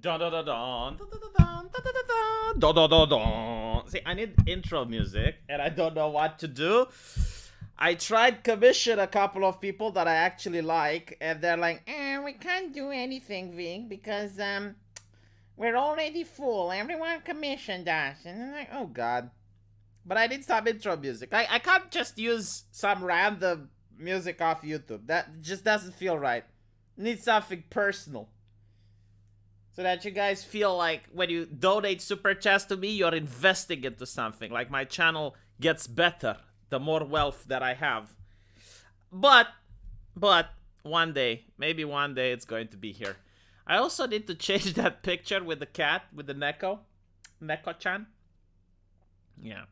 Dun, dun, dun, dun, dun, dun, dun, dun, dun, dun, dun, dun. See, I need intro music, and I don't know what to do. I tried commission a couple of people that I actually like, and they're like, we can't do anything, Ving, because we're already full. Everyone commissioned us, and I'm like, oh god. But I need some intro music. I can't just use some random music off YouTube. That just doesn't feel right. Need something personal. So that you guys feel like when you donate super chats to me, you're investing into something. Like my channel gets better the more wealth that I have. But one day, maybe one day it's going to be here. I also need to change that picture with the cat, with the Neko-chan. Yeah.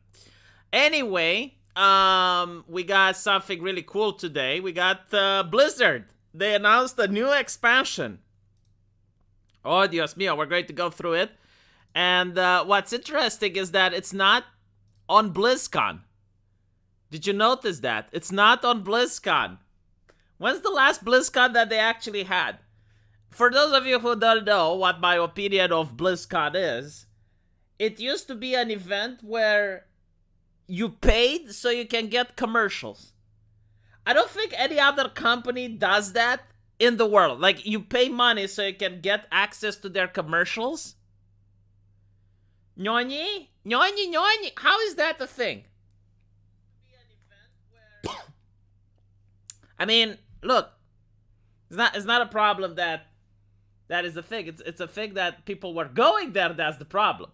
Anyway, we got something really cool today. We got Blizzard. They announced a new expansion. Oh, Dios mío, we're going to go through it. And what's interesting is that it's not on Blizzcon. Did you notice that? It's not on Blizzcon. When's the last BlizzCon that they actually had? For those of you who don't know what my opinion of BlizzCon is, it used to be an event where you paid so you can get commercials. I don't think any other company does that in the world. Like, you pay money so you can get access to their commercials. Nyoni? Nyoni? How is that a thing? I mean, look, it's not a problem that is a thing. It's a thing that people were going there. That's the problem.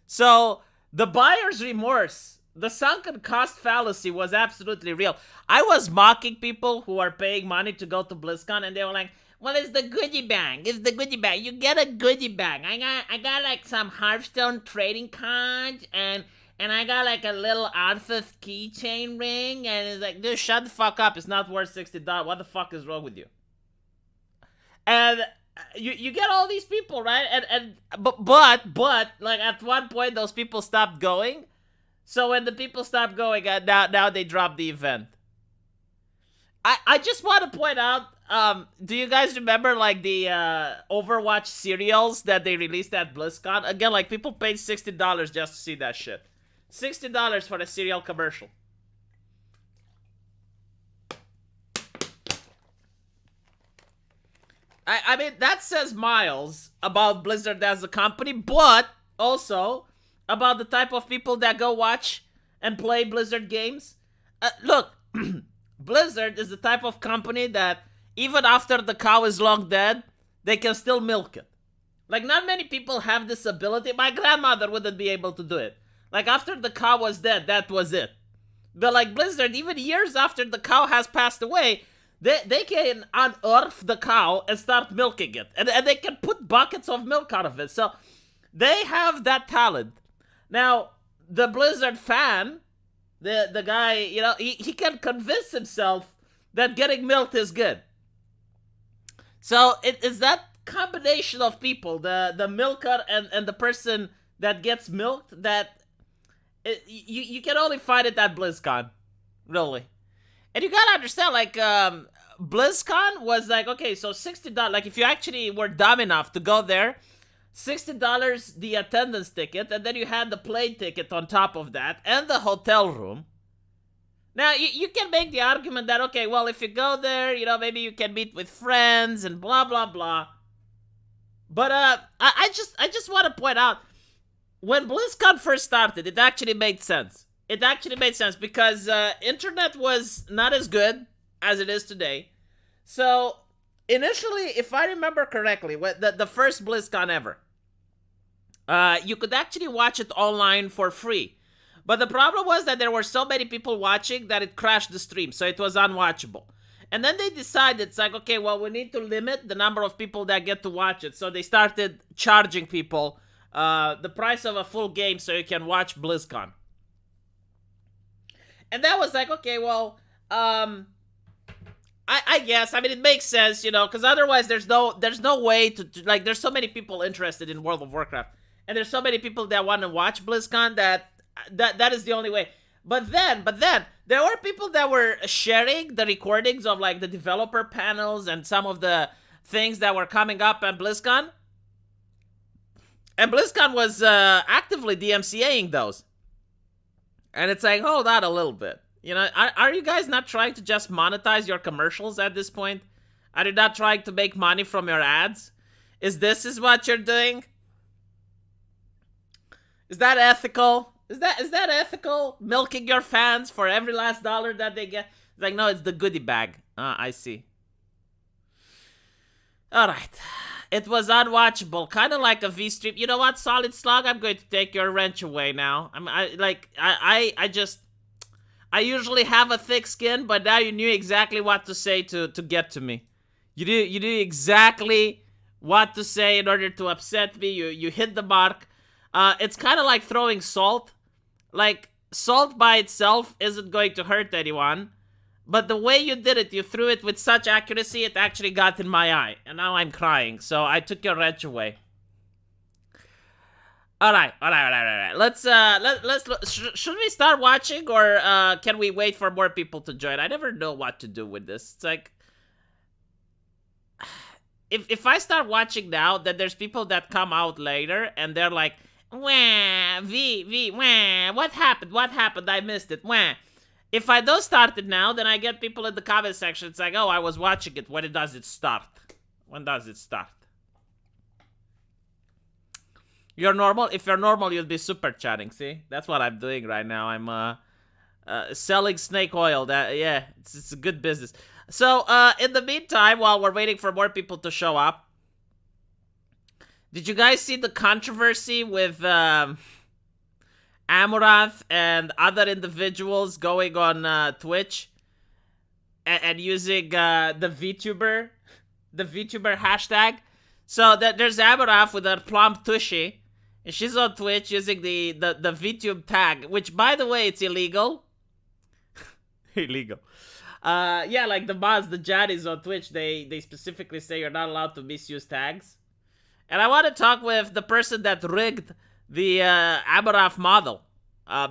So the buyer's remorse, the sunken cost fallacy was absolutely real. I was mocking people who are paying money to go to BlizzCon, and they were like, well, it's the goodie bag. It's the goodie bag. You get a goodie bag. I got like some Hearthstone trading cards, and I got like a little Arthur's keychain ring, and it's like, dude, shut the fuck up. It's not worth $60. What the fuck is wrong with you? And you get all these people, right? But like at one point those people stopped going. So when the people stopped going, now they dropped the event. I just want to point out, do you guys remember like the Overwatch cereals that they released at BlizzCon? Again, like people paid $60 just to see that shit. $60 for a cereal commercial. I mean, that says miles about Blizzard as a company, but also about the type of people that go watch and play Blizzard games. Look, Blizzard is the type of company that even after the cow is long dead, they can still milk it. Like, not many people have this ability. My grandmother wouldn't be able to do it. Like, after the cow was dead, that was it. But like Blizzard, even years after the cow has passed away, they can unearth the cow and start milking it. And they can put buckets of milk out of it. So they have that talent. Now, the Blizzard fan, the guy, you know, he can convince himself that getting milked is good. So it is that combination of people, the milker and the person that gets milked, that you can only find it at BlizzCon. Really. And you gotta understand, like, BlizzCon was like, okay, so $60, like, if you actually were dumb enough to go there, $60 the attendance ticket, and then you had the plane ticket on top of that, and the hotel room. Now, you can make the argument that, okay, well, if you go there, you know, maybe you can meet with friends and blah, blah, blah. But, I just want to point out, when BlizzCon first started, it actually made sense. It actually made sense because internet was not as good as it is today. So, initially, if I remember correctly, the first BlizzCon ever, you could actually watch it online for free. But the problem was that there were so many people watching that it crashed the stream, so it was unwatchable. And then they decided, it's like, okay, well, we need to limit the number of people that get to watch it. So they started charging people the price of a full game so you can watch BlizzCon. And that was like, okay, well, I guess, I mean, it makes sense, you know, because otherwise there's no way to, like, there's so many people interested in World of Warcraft, and there's so many people that want to watch BlizzCon that is the only way. But then, there were people that were sharing the recordings of, like, the developer panels and some of the things that were coming up at BlizzCon. And BlizzCon was actively DMCAing those. And it's like, hold on a little bit. You know, are you guys not trying to just monetize your commercials at this point? Are you not trying to make money from your ads? Is what you're doing? Is that ethical? Is that ethical? Milking your fans for every last dollar that they get? It's like, no, it's the goodie bag. I see. Alright. It was unwatchable. Kind of like a V-stream. You know what, Solid Slug? I'm going to take your wrench away now. I usually have a thick skin, but now you knew exactly what to say to get to me. You knew exactly what to say in order to upset me. You hit the mark. It's kind of like throwing salt. Like, salt by itself isn't going to hurt anyone. But the way you did it, you threw it with such accuracy, it actually got in my eye. And now I'm crying, so I took your wrench away. Alright. Let's should we start watching, or can we wait for more people to join? I never know what to do with this. It's like, if I start watching now, then there's people that come out later, and they're like, wah, wah, what happened, I missed it, wah. If I don't start it now, then I get people in the comment section. It's like, oh, I was watching it. When does it start? When does it start? You're normal? If you're normal, you'll be super chatting, see? That's what I'm doing right now. I'm selling snake oil. Yeah, it's a good business. So, in the meantime, while we're waiting for more people to show up, did you guys see the controversy with Amaranth and other individuals going on Twitch and using the VTuber hashtag? So there's Amaranth with her plump tushy, and she's on Twitch using the VTube tag, which, by the way, it's illegal. Illegal. Yeah, like the mods, the Jaddies on Twitch, they specifically say you're not allowed to misuse tags. And I want to talk with the person that rigged the Amaranth model,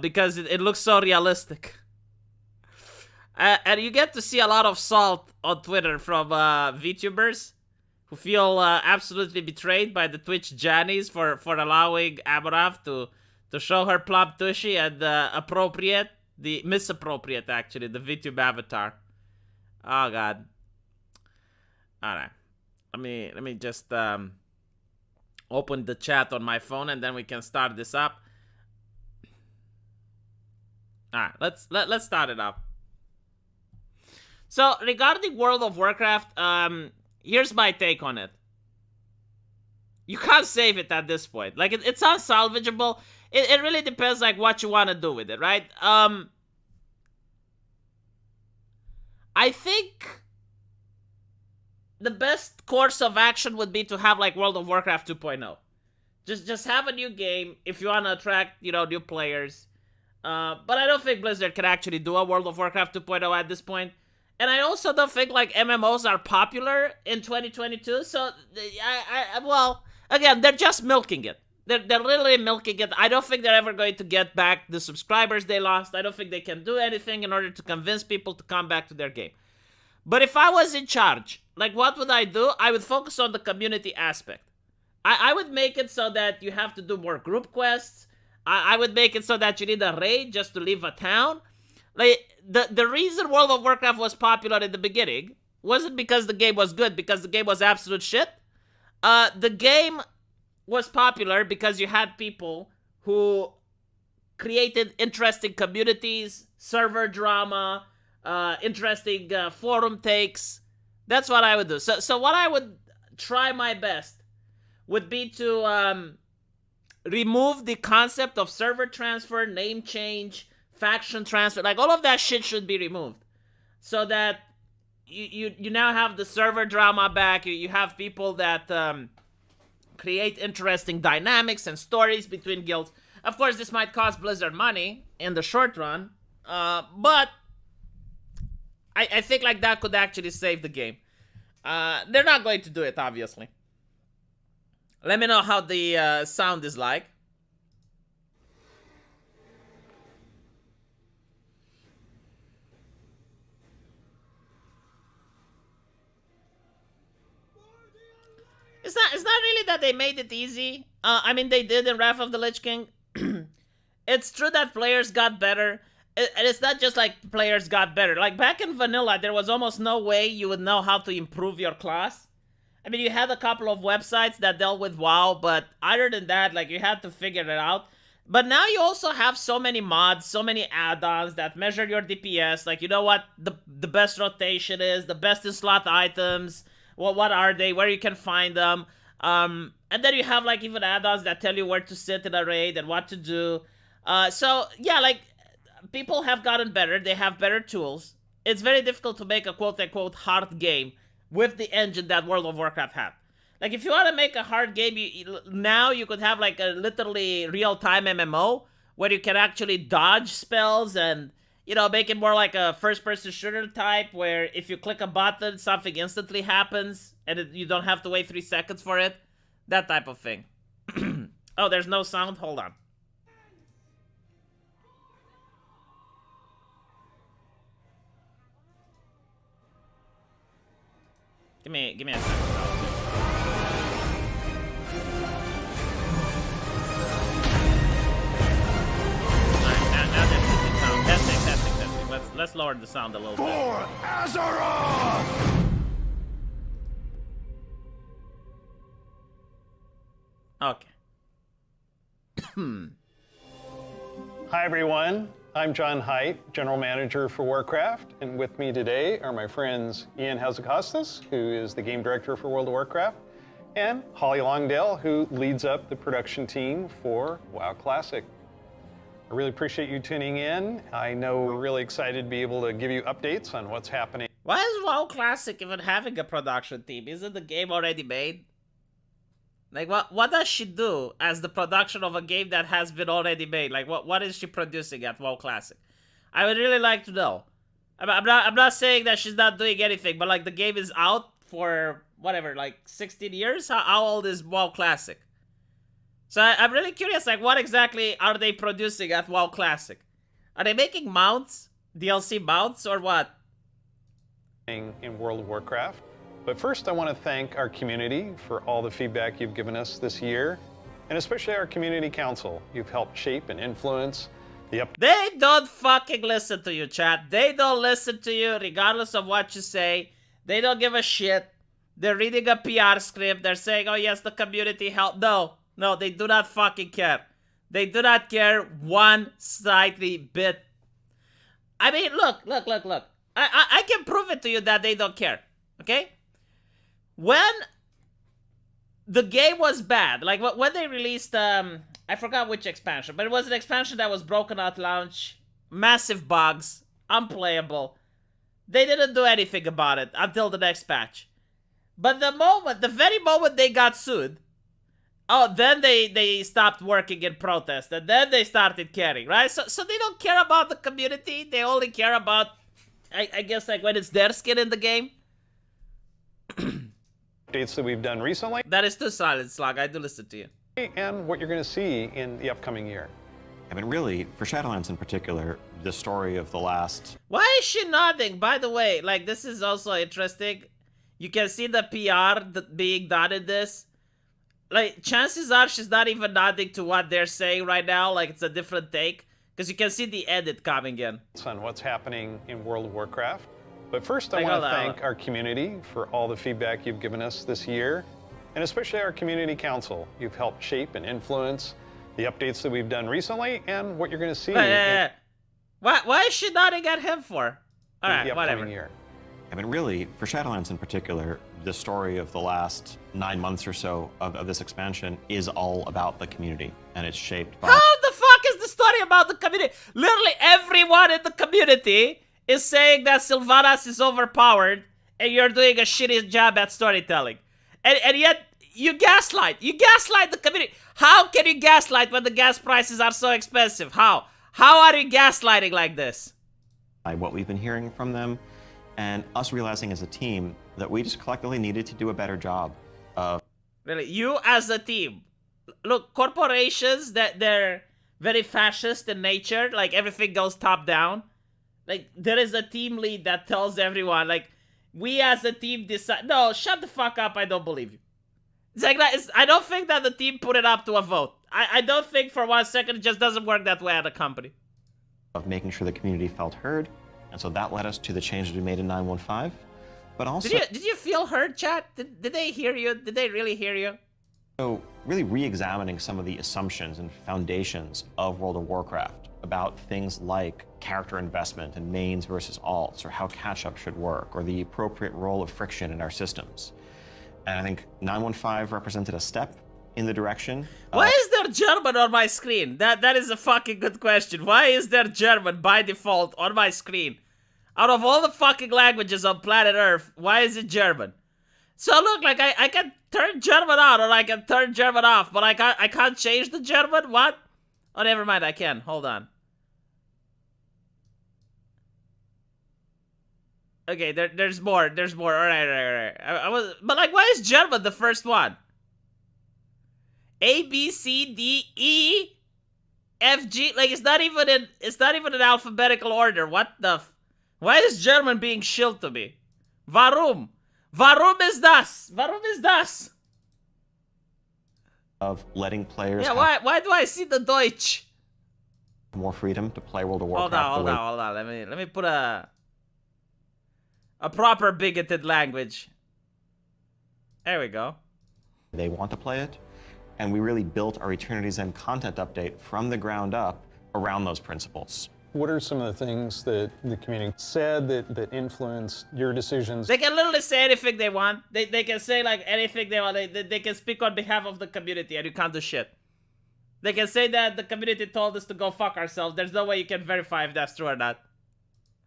because it looks so realistic. And you get to see a lot of salt on Twitter from VTubers who feel absolutely betrayed by the Twitch Jannies for allowing Amaranth to show her plump tushy and misappropriate actually, the VTube avatar. Oh god. Alright. Let me just open the chat on my phone, and then we can start this up. Alright, let's start it up. So, regarding World of Warcraft, here's my take on it. You can't save it at this point. Like, it's unsalvageable. It really depends, like, what you want to do with it, right? I think the best course of action would be to have, like, World of Warcraft 2.0. Just have a new game if you want to attract, new players. But I don't think Blizzard can actually do a World of Warcraft 2.0 at this point. And I also don't think, like, MMOs are popular in 2022. So, well, again, they're just milking it. They're literally milking it. I don't think they're ever going to get back the subscribers they lost. I don't think they can do anything in order to convince people to come back to their game. But if I was in charge, like, what would I do? I would focus on the community aspect. I would make it so that you have to do more group quests. I would make it so that you need a raid just to leave a town. Like, the reason World of Warcraft was popular in the beginning wasn't because the game was good, because the game was absolute shit. The game was popular because you had people who created interesting communities, server drama, interesting forum takes. That's what I would do. So what I would try my best would be to remove the concept of server transfer, name change, faction transfer. Like, all of that shit should be removed, so that you now have the server drama back. You have people that create interesting dynamics and stories between guilds. Of course, this might cost Blizzard money in the short run, but I think, like, that could actually save the game. They're not going to do it, obviously. Let me know how the sound is like. it's not really that they made it easy. I mean, they did in Wrath of the Lich King. It's true that players got better. And it's not just like players got better. Like back in vanilla, there was almost no way you would know how to improve your class. I mean, you had a couple of websites that dealt with WoW, but other than that, like, you had to figure it out. But now you also have so many mods, so many add-ons that measure your DPS. Like, you know what the best rotation is, the best in slot items, what are they, where you can find them. And then you have, like, even add-ons that tell you where to sit in a raid and what to do. So, yeah, like, people have gotten better. They have better tools. It's very difficult to make a quote-unquote hard game with the engine that World of Warcraft had. Like, if you want to make a hard game, now you could have, like, a literally real-time MMO where you can actually dodge spells and, you know, make it more like a first-person shooter type where if you click a button, something instantly happens and you don't have to wait 3 seconds for it. That type of thing. Oh, there's no sound? Hold on. Give me a second. Alright, now there's the sound. Testing. Let's lower the sound a little bit. For Azeroth! Okay. Hi everyone, I'm John Haidt, General Manager for Warcraft, and with me today are my friends Ian Hazacostas, who is the Game Director for World of Warcraft, and Holly Longdale, who leads up the production team for WoW Classic. I really appreciate you tuning in. I know we're really excited to be able to give you updates on what's happening. Why is WoW Classic even having a production team? Isn't the game already made? Like, what does she do as the production of a game that has been already made? Like, what is she producing at WoW Classic? I would really like to know. I'm not saying that she's not doing anything, but, like, the game is out for, whatever, like, 16 years? How old is WoW Classic? So I'm really curious, like, what exactly are they producing at WoW Classic? Are they making mounts? DLC mounts, or what? In World of Warcraft. But first, I want to thank our community for all the feedback you've given us this year, and especially our community council. You've helped shape and influence the They don't fucking listen to you, chat. They don't listen to you regardless of what you say. They don't give a shit. They're reading a PR script. They're saying, oh yes, the community helped. No, they do not fucking care. They do not care one slightly bit. I mean, look. I can prove it to you that they don't care, okay? When the game was bad, like when they released, I forgot which expansion, but it was an expansion that was broken at launch, massive bugs, unplayable. They didn't do anything about it until the next patch. But the very moment they got sued, oh, then they stopped working in protest, and then they started caring, right? So they don't care about the community. They only care about, I guess, like when it's their skin in the game. updates that we've done recently. That is too silent, Slug. I do listen to you. And what you're going to see in the upcoming year. I mean, really, for Shadowlands in particular, the story of the last... Why is she nodding? By the way, like, this is also interesting. You can see the PR being done in this. Like, chances are she's not even nodding to what they're saying right now. Like, it's a different take. Because you can see the edit coming in. On what's happening in World of Warcraft. But first, I want to thank our community for all the feedback you've given us this year, and especially our community council. You've helped shape and influence the updates that we've done recently and what you're going to see. Why is she nodding at him for? All right, whatever. Year. I mean, really, for Shadowlands in particular, the story of the last 9 months or so of this expansion is all about the community, and it's shaped by... How the fuck is the story about the community? Literally everyone in the community is saying that Sylvanas is overpowered and you're doing a shitty job at storytelling. And yet, you gaslight. You gaslight the community. How can you gaslight when the gas prices are so expensive? How? How are you gaslighting like this? By what we've been hearing from them, and us realizing as a team that we just collectively needed to do a better job of... Really, you as a team. Look, corporations, they're very fascist in nature. Like, everything goes top down. Like, there is a team lead that tells everyone, like, we as a team decide... No, shut the fuck up, I don't believe you. It's like that. I don't think that the team put it up to a vote. I don't think for 1 second it just doesn't work that way at a company. Of making sure the community felt heard, and so that led us to the changes we made in 9.1.5. But also, did you feel heard, chat? Did they hear you? Did they really hear you? so really re-examining some of the assumptions and foundations of World of Warcraft about things like character investment and mains versus alts, or how catch-up should work, or the appropriate role of friction in our systems. And I think 9.1.5 represented a step in the direction. Why is there German on my screen? That is a fucking good question. Why is there German by default on my screen? Out of all the fucking languages on planet Earth, why is it German? So look, like I can turn German on or I can turn German off, but I can't change the German? What? Oh, never mind, I can. Hold on. Okay, there's more. There's more. All right. But like, why is German the first one? A, B, C, D, E, F, G. Like, it's not even in alphabetical order. What the? Why is German being shilled to me? Warum? Warum ist das? Warum ist das? Of letting players Yeah, have why do I see the Deutsch? more freedom to play World of Warcraft. Hold on. Let me put a proper bigoted language. There we go. They want to play it, and we really built our Eternity's End content update from the ground up around those principles. What are some of the things that the community said that influenced your decisions? They can literally say anything they want. They can say like anything they want. They can speak on behalf of the community, and you can't do shit. They can say that the community told us to go fuck ourselves. There's no way you can verify if that's true or not.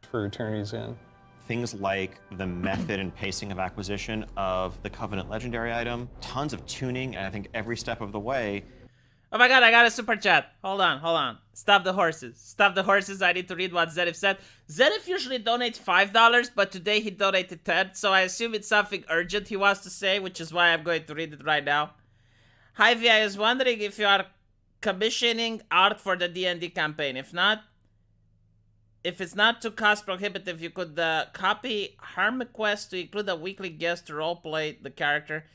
For Eternity's End? Things like the method and pacing of acquisition of the Covenant Legendary item, tons of tuning, and I think every step of the way. Oh my god, I got a super chat. Hold on. Stop the horses. I need to read what Zedif said. Zedif usually donates $5, but today he donated 10, so I assume it's something urgent he wants to say, which is why I'm going to read it right now. Hi V, I was wondering if you are commissioning art for the D&D campaign. If it's not too cost prohibitive, you could copy Harmquest to include a weekly guest to roleplay the character.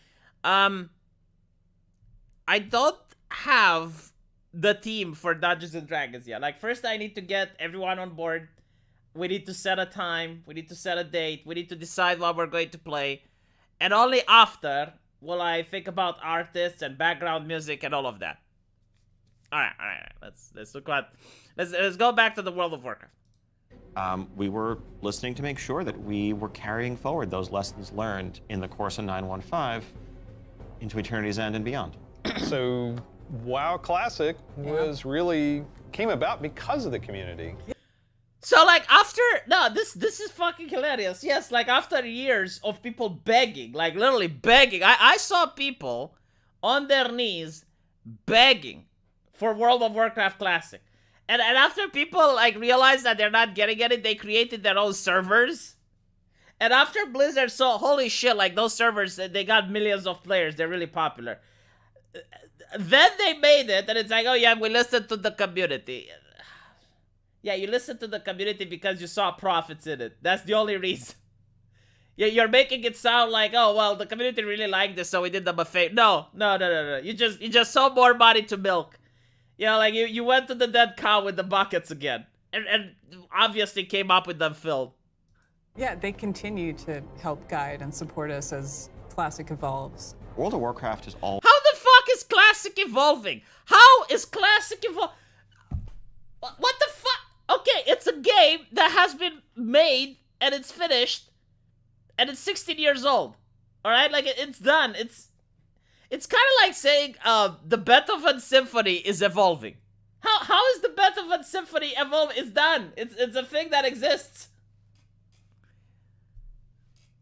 I don't have the team for Dungeons and Dragons yet. Like, first I need to get everyone on board. We need to set a time. We need to set a date. We need to decide what we're going to play. And only after will I think about artists and background music and all of that. All right. Let's go back to the World of Warcraft. We were listening to make sure that we were carrying forward those lessons learned in the course of 9.1.5 into Eternity's End and beyond. So WoW Classic came about because of the community. So like this is fucking hilarious. Yes, like after years of people begging, like literally begging, I saw people on their knees begging for World of Warcraft Classic. And after people like realized that they're not getting it, they created their own servers. And after Blizzard saw, holy shit, like those servers, they got millions of players, they're really popular. Then they made it, and it's like, oh yeah, we listened to the community. Yeah, you listened to the community because you saw profits in it. That's the only reason. You're making it sound like, oh well, the community really liked this, so we did them a favor. No. You just saw more money to milk. You know, like you went to the dead cow with the buckets again, and obviously came up with them filled. Yeah, they continue to help guide and support us as Classic evolves. World of Warcraft is all. How the fuck is Classic evolving? How is Classic evolving? What the fuck? Okay, it's a game that has been made and it's finished, and it's 16 years old. All right, like it's done. It's kind of like saying the Beethoven Symphony is evolving. How is the Beethoven Symphony evolving? It's done. It's a thing that exists.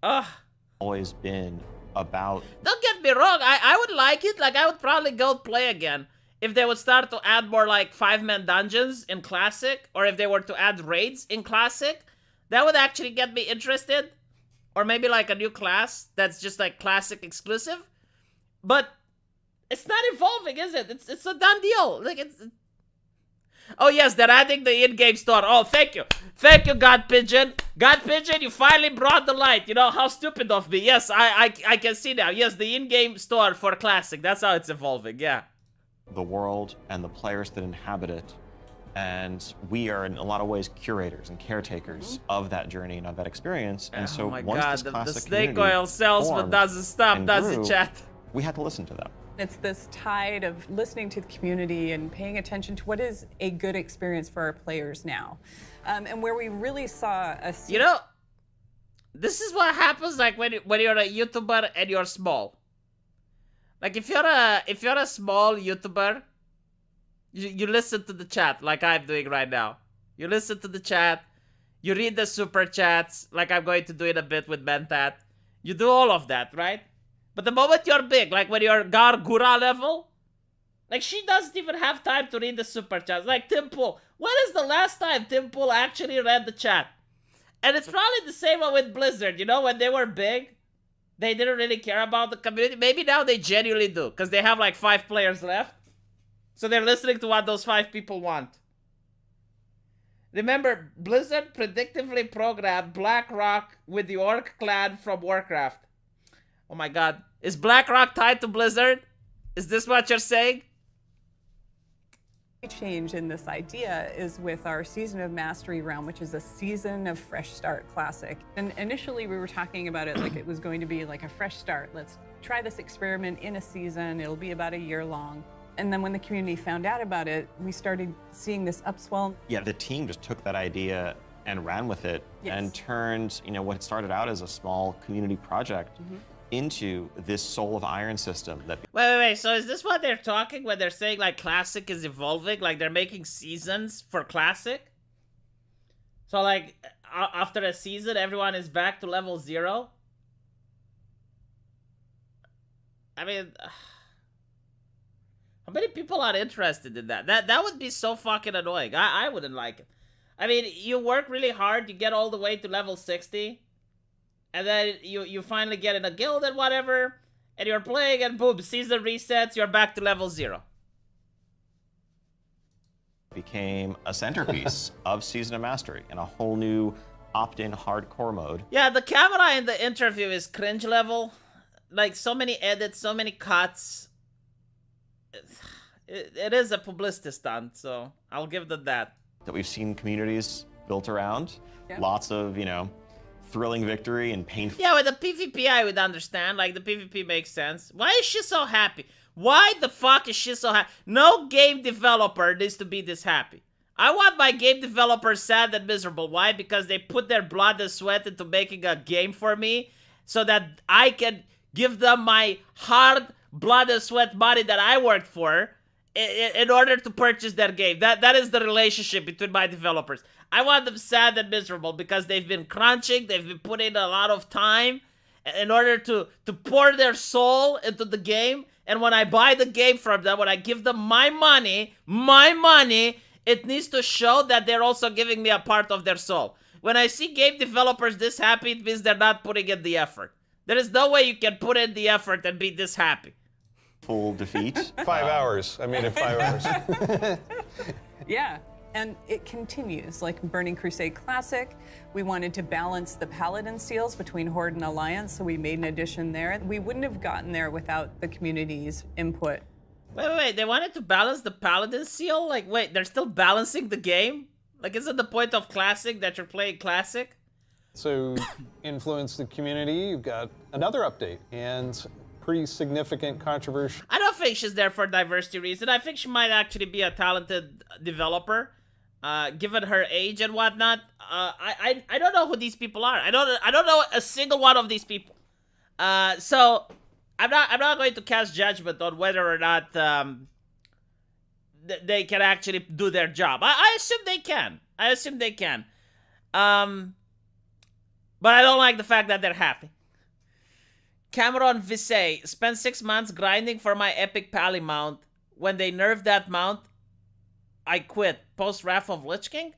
Ugh. Always been about. Don't get me wrong. I would like it. Like I would probably go play again if they would start to add more like 5-man dungeons in Classic, or if they were to add raids in Classic. That would actually get me interested. Or maybe like a new class that's just like Classic exclusive. But it's not evolving, is it? It's a done deal. Like it's. Oh yes, they're adding the in-game store. Oh, thank you, God Pigeon. God Pigeon, you finally brought the light. You know, how stupid of me. Yes, I can see now. Yes, the in-game store for Classic. That's how it's evolving, yeah. The world and the players that inhabit it. And we are, in a lot of ways, curators and caretakers of that journey and of that experience. And so Oh my once God, this the classic snake community oil sells but formed doesn't stop, and does grew, it, chat? we had to listen to them. It's this tide of listening to the community and paying attention to what is a good experience for our players now. And where we really saw a... You know, this is what happens like when you're a YouTuber and you're small. Like if you're a small YouTuber, you listen to the chat like I'm doing right now. You listen to the chat, you read the super chats like I'm going to do in a bit with Mentat. You do all of that, right? But the moment you're big, like when you're Gargura level, like she doesn't even have time to read the super chats. Like Timpool, when is the last time Timpool actually read the chat? And it's probably the same one with Blizzard, you know, when they were big, they didn't really care about the community. Maybe now they genuinely do, because they have like 5 players left. So they're listening to what those 5 people want. Remember, Blizzard predictively programmed BlackRock with the Orc clan from Warcraft. Oh my god. Is BlackRock tied to Blizzard? Is this what you're saying? change in this idea is with our Season of Mastery realm, which is a Season of Fresh Start Classic. And initially we were talking about it like it was going to be like a fresh start. Let's try this experiment in a season. It'll be about a year long. And then when the community found out about it, we started seeing this upswell. Yeah, the team just took that idea and ran with it and turned, what started out as a small community project into this Soul of Iron system that... Wait. So is this what they're talking when they're saying, like, Classic is evolving? Like, they're making seasons for Classic? So, like, after a season, everyone is back to level 0? I mean... How many people are interested in that? That would be so fucking annoying. I wouldn't like it. I mean, you work really hard, you get all the way to level 60, and then you finally get in a guild and whatever, and you're playing, and boom, season resets, you're back to level 0. Became a centerpiece of Season of Mastery in a whole new opt-in hardcore mode. Yeah, the camera in the interview is cringe level. Like, so many edits, so many cuts. It is a publicity stunt, so I'll give them that. That we've seen communities built around. Lots of, thrilling victory and painful... Yeah, with the PvP I would understand. Like, the PvP makes sense. Why is she so happy? Why the fuck is she so happy? No game developer needs to be this happy. I want my game developers sad and miserable. Why? Because they put their blood and sweat into making a game for me so that I can give them my hard blood and sweat money that I worked for in order to purchase their game. That is the relationship between my developers. I want them sad and miserable because they've been crunching, they've been putting a lot of time in order to pour their soul into the game. And when I buy the game from them, when I give them my money, it needs to show that they're also giving me a part of their soul. When I see game developers this happy, it means they're not putting in the effort. There is no way you can put in the effort and be this happy. Full defeat. 5 hours. I made it 5 hours. Yeah, and it continues. Like Burning Crusade Classic, we wanted to balance the Paladin seals between Horde and Alliance, so we made an addition there. We wouldn't have gotten there without the community's input. Wait, they wanted to balance the Paladin seal? Like, wait, they're still balancing the game? Like, isn't the point of Classic that you're playing Classic? So, influence the community. You've got another update and pretty significant controversy. I don't think she's there for diversity reason. I think she might actually be a talented developer, given her age and whatnot. I don't know who these people are. I don't know a single one of these people. So I'm not going to cast judgment on whether or not they can actually do their job. I assume they can. But I don't like the fact that they're happy. Cameron Visay, spent 6 months grinding for my epic pally mount. When they nerfed that mount, I quit. Post Wrath of Lich King?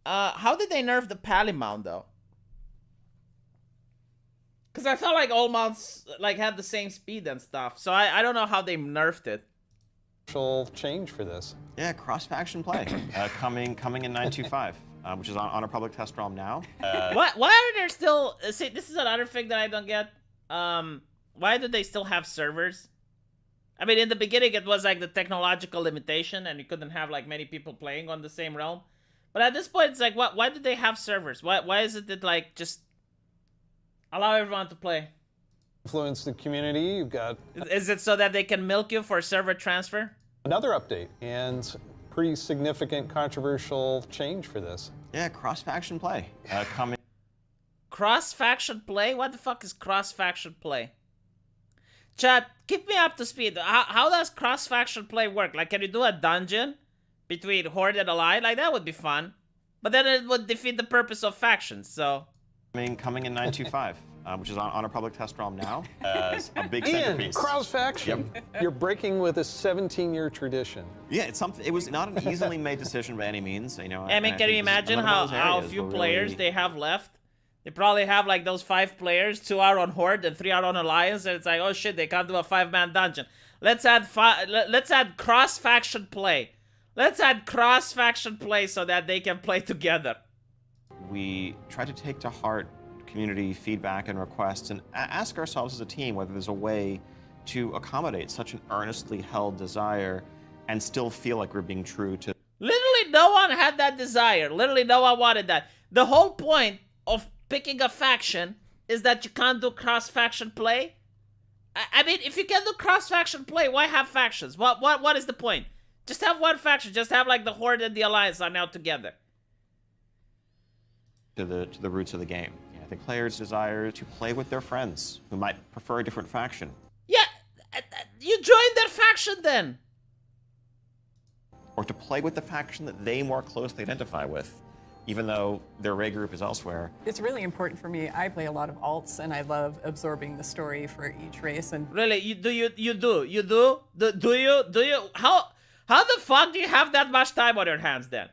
How did they nerf the pally mount though? Because I felt like all mounts like had the same speed and stuff. So I don't know how they nerfed it. Change for this. Yeah, cross-faction play coming in 925. which is on a public test realm now. Why are there still... See, this is another thing that I don't get. Why do they still have servers? I mean, in the beginning, it was like the technological limitation, and you couldn't have like many people playing on the same realm. But at this point, it's like, why do they have servers? Why is it that like just allow everyone to play? Influence the community. You've got Is it so that they can milk you for server transfer? another update and pretty significant controversial change for this. Yeah, cross-faction play coming. Cross-faction play? What the fuck is cross-faction play? Chat, keep me up to speed. How does cross-faction play work? Like, can you do a dungeon between Horde and Allied? Like, that would be fun. But then it would defeat the purpose of factions, so... Coming in 925, which is on a public test realm now as a big Ian, centerpiece. cross-faction. You're breaking with a 17-year tradition. Yeah, it's something. It was not an easily made decision by any means. You know. I mean, can you imagine how few players they have left? They probably have like those 5 players, 2 are on Horde and 3 are on Alliance, and it's like, oh shit, they can't do a 5-man dungeon. Let's add cross-faction play. Let's add cross-faction play so that they can play together. We try to take to heart community feedback and requests and ask ourselves as a team whether there's a way to accommodate such an earnestly held desire and still feel like we're being true to... Literally no one had that desire. Literally no one wanted that. The whole point of picking a faction is that you can't do cross-faction play. I mean, if you can do cross-faction play, why have factions? What is the point? Just have one faction. Just have like the Horde and the Alliance are now together. To the roots of the game. Yeah, I think players desire to play with their friends who might prefer a different faction. Yeah, you join their faction then. Or to play with the faction that they more closely identify with, even though their raid group is elsewhere. It's really important for me. I play a lot of alts, and I love absorbing the story for each race. And really, you do? How the fuck do you have that much time on your hands then?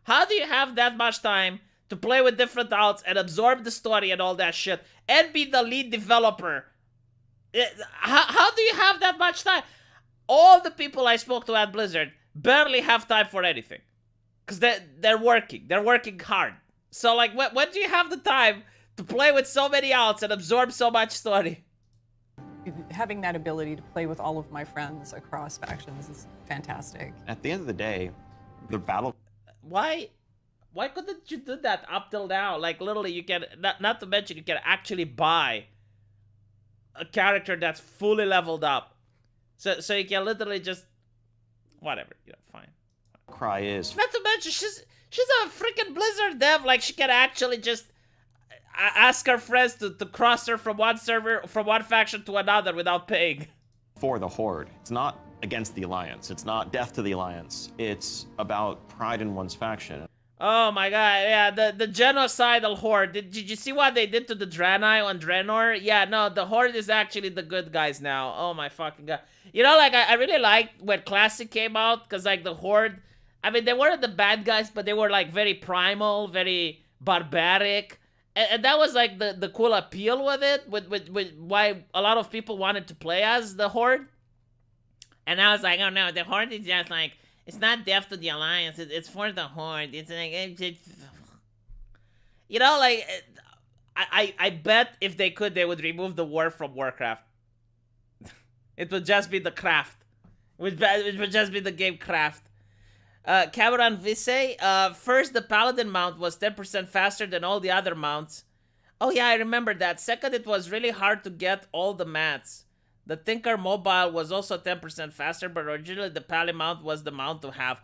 How do you have that much time to play with different alts and absorb the story and all that shit and be the lead developer? How do you have that much time? All the people I spoke to at Blizzard barely have time for anything. Because they're working hard. So like, when do you have the time to play with so many alts and absorb so much story? having that ability to play with all of my friends across factions is fantastic. At the end of the day, the battle... Why couldn't you do that up till now? Like, literally, you can, not to mention, you can actually buy a character that's fully leveled up. So you can literally just, whatever, you know, fine. Cry is... Not to mention, she's a freaking Blizzard dev. Like, she can actually just ask her friends to cross her from one server, from one faction to another without paying. For the Horde. It's not against the Alliance. It's not death to the Alliance. It's about pride in one's faction. Oh my god, yeah, the genocidal Horde. Did you see what they did to the Draenei on Draenor? Yeah, no, the Horde is actually the good guys now. Oh my fucking god. You know, like, I really liked when Classic came out, because, like, the Horde, I mean, they weren't the bad guys, but they were, like, very primal, very barbaric. And that was, like, the cool appeal with it, with why a lot of people wanted to play as the Horde. And I was like, oh no, the Horde is just, like, it's not death to the Alliance, it's for the Horde. It's like, you know, like, I bet if they could, they would remove the war from Warcraft. It would just be the craft. It would just be the game craft. Cameron Visse, first the Paladin mount was 10% faster than all the other mounts. Oh yeah, I remember that. Second, it was really hard to get all the mats. The Tinker Mobile was also 10% faster, but originally the Pally mount was the mount to have.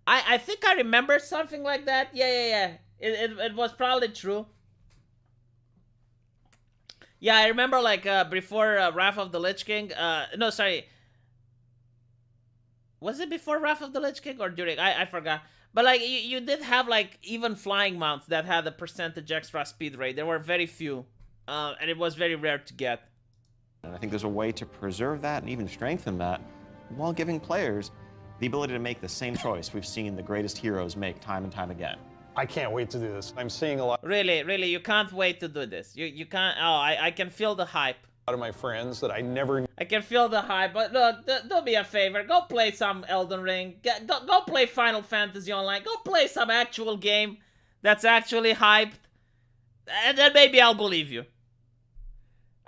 I think I remember something like that. Yeah. It was probably true. Yeah, I remember, like, before Wrath of the Lich King. No, sorry. Was it before Wrath of the Lich King or during? I forgot. But, like, you did have, like, even flying mounts that had a percentage extra speed rate. There were very few. And it was very rare to get. And I think there's a way to preserve that and even strengthen that while giving players the ability to make the same choice we've seen the greatest heroes make time and time again. I can't wait to do this. I'm seeing a lot Really, you can't wait to do this. You can't. Oh, I can feel the hype. of my friends that I never I can feel the hype, but look, do me a favor. Go play some Elden Ring. Go play Final Fantasy Online. Go play some actual game that's actually hyped, and then maybe I'll believe you.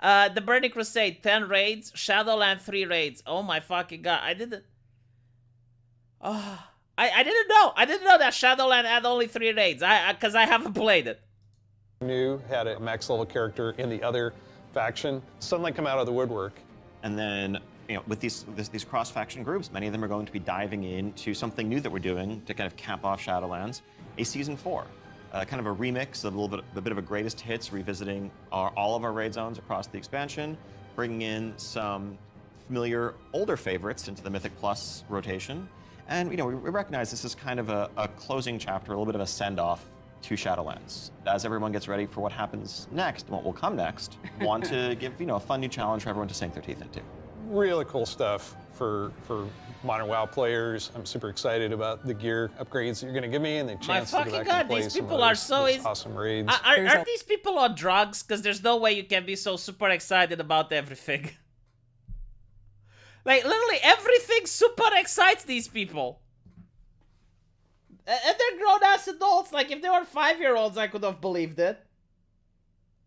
The Burning Crusade, 10 raids. Shadowland, 3 raids. Oh my fucking god. I didn't... Oh, I didn't know. I didn't know that Shadowland had only 3 raids. Because I haven't played it. New had a max level character in the other faction suddenly come out of the woodwork. And then, you know, with these cross-faction groups, many of them are going to be diving into something new that we're doing to kind of cap off Shadowlands, a Season 4. Kind of a remix, a bit of a greatest hits, revisiting all of our raid zones across the expansion, bringing in some familiar older favorites into the Mythic Plus rotation. And you know, we recognize this is kind of a closing chapter, a little bit of a send-off to Shadowlands. As everyone gets ready for what happens next, what will come next, want to give, you know, a fun new challenge for everyone to sink their teeth into. Really cool stuff for modern WoW players. I'm super excited about the gear upgrades that you're going to give me and the chance to go back and play some of those awesome raids. Are these people on drugs? Because there's no way you can be so super excited about everything. Like, literally everything super excites these people. And they're grown-ass adults. Like, if they were 5-year-olds, I could have believed it.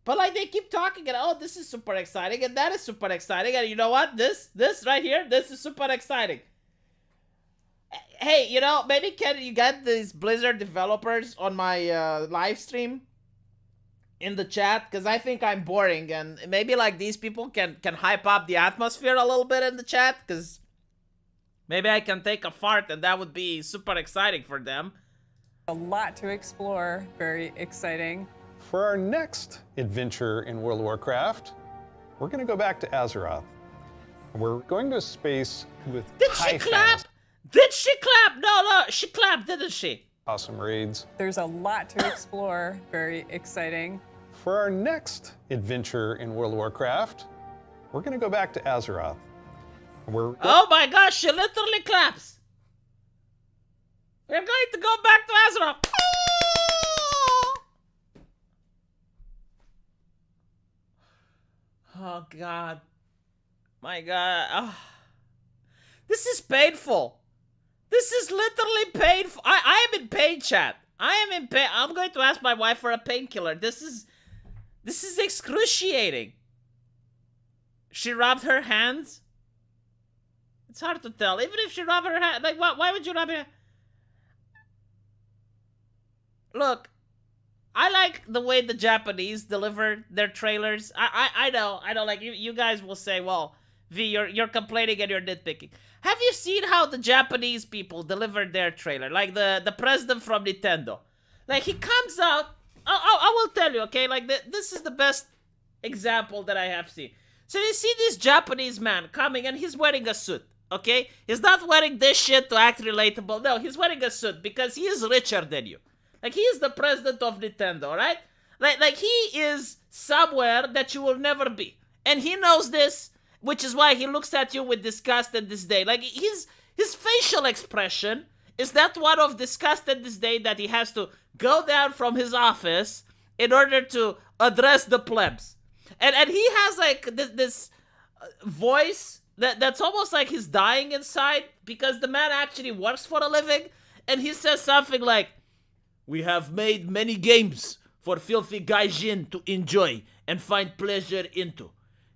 But, like, they keep talking, and, oh, this is super exciting, and that is super exciting, and you know what? This right here, this is super exciting. Hey, you know, maybe can you get these Blizzard developers on my live stream in the chat? Because I think I'm boring, and maybe, like, these people can hype up the atmosphere a little bit in the chat, because maybe I can take a fart, and that would be super exciting for them. A lot to explore, very exciting. For our next adventure in World of Warcraft, we're going to go back to Azeroth. We're going to a space with Did high she clap? fantasy. Did she clap? No, she clapped, didn't she? Awesome raids. There's a lot to explore, very exciting. For our next adventure in World of Warcraft, we're going to go back to Azeroth. Oh my gosh, she literally claps. We're going to go back to Azeroth. Oh god. My god. Oh. This is painful. This is literally painful. I am in pain, chat. I am in pain. I'm going to ask my wife for a painkiller. This is excruciating. She rubbed her hands. It's hard to tell. Even if she rubbed her hand, like, why would you rub your hand? Look, I like the way the Japanese deliver their trailers. I know, like, you guys will say, well, V, you're complaining and you're nitpicking. Have you seen how the Japanese people delivered their trailer? Like, the president from Nintendo. Like, he comes out, I will tell you, okay? Like, this is the best example that I have seen. So you see this Japanese man coming and he's wearing a suit. Okay? He's not wearing this shit to act relatable. No, he's wearing a suit because he is richer than you. Like, he is the president of Nintendo, right? Like he is somewhere that you will never be. And he knows this, which is why he looks at you with disgust and disdain. Like, his facial expression is that one of disgust and disdain that he has to go down from his office in order to address the plebs. And he has, like, this voice that's almost like he's dying inside, because the man actually works for a living, and he says something like, "We have made many games for filthy gaijin to enjoy and find pleasure into.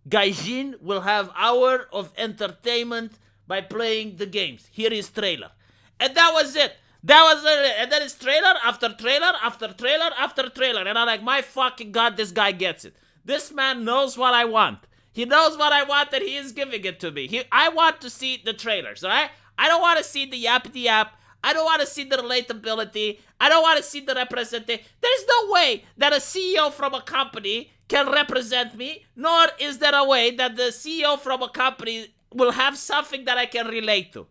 Gaijin will have hour of entertainment by playing the games. Here is trailer." And that was it. And then it's trailer after trailer after trailer after trailer. And I'm like, my fucking god, this guy gets it. This man knows what I want. He knows what I want, and he is giving it to me. I want to see the trailers, alright? I don't want to see the yappity yap. I don't want to see the relatability. I don't want to see the representation. There's no way that a CEO from a company can represent me, nor is there a way that the CEO from a company will have something that I can relate to.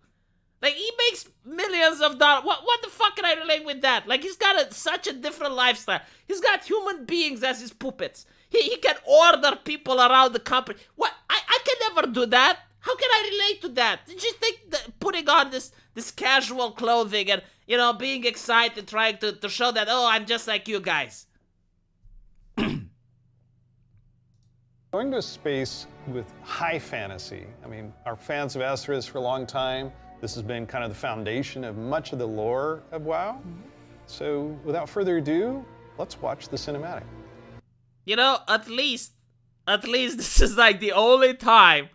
Like, he makes millions of dollars. What the fuck can I relate with that? Like, he's got such a different lifestyle. He's got human beings as his puppets. He can order people around the company. What? I can never do that. How can I relate to that? Just think putting on this casual clothing and, you know, being excited, trying to show that, oh, I'm just like you guys. Going to a space with high fantasy. I mean, our fans have asked for this for a long time. This has been kind of the foundation of much of the lore of WoW. So without further ado, let's watch the cinematic. You know, at least this is like the only time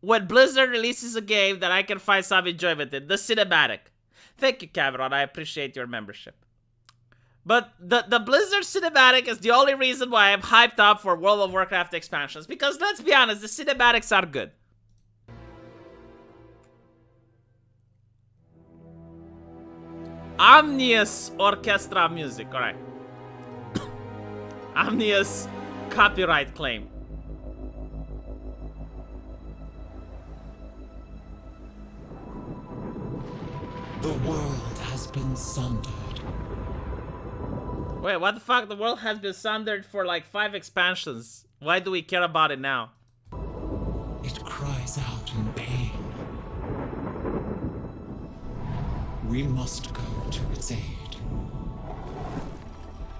when Blizzard releases a game that I can find some enjoyment in, the cinematic. Thank you, Cameron, I appreciate your membership. But the Blizzard cinematic is the only reason why I'm hyped up for World of Warcraft expansions, because let's be honest, the cinematics are good. Omnius Orchestra Music, alright. Omnius copyright claim. The world has been sundered. Wait, what the fuck? The world has been sundered for like 5 expansions. Why do we care about it now? It cries out in pain. We must go to its aid.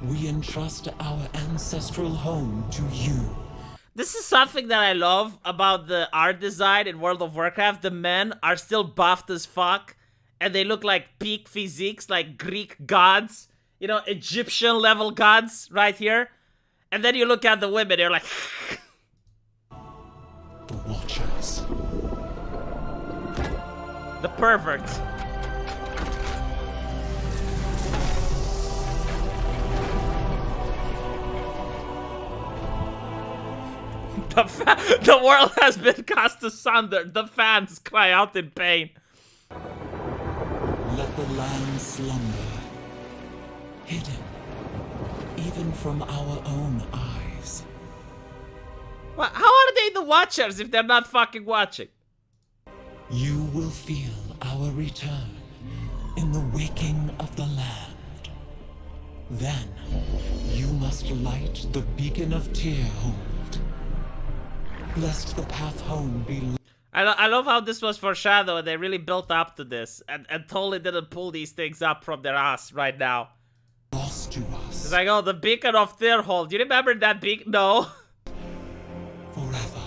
We entrust our ancestral home to you. This is something that I love about the art design in World of Warcraft. The men are still buffed as fuck, and they look like peak physiques, like Greek gods. You know, Egyptian level gods right here. And then you look at the women, they're like... The Watchers. The perverts. The world has been cast asunder. The fans cry out in pain. Let the land slumber. Hidden, even from our own eyes. Well, how are they the Watchers if they're not fucking watching? You will feel our return in the waking of the land. Then, you must light the beacon of Tearhold, lest the path home be... I love how this was foreshadowed. They really built up to this and totally didn't pull these things up from their ass right now. Lost to us. It's like, oh, the beacon of Tearhold. Do you remember that beacon? No. Forever.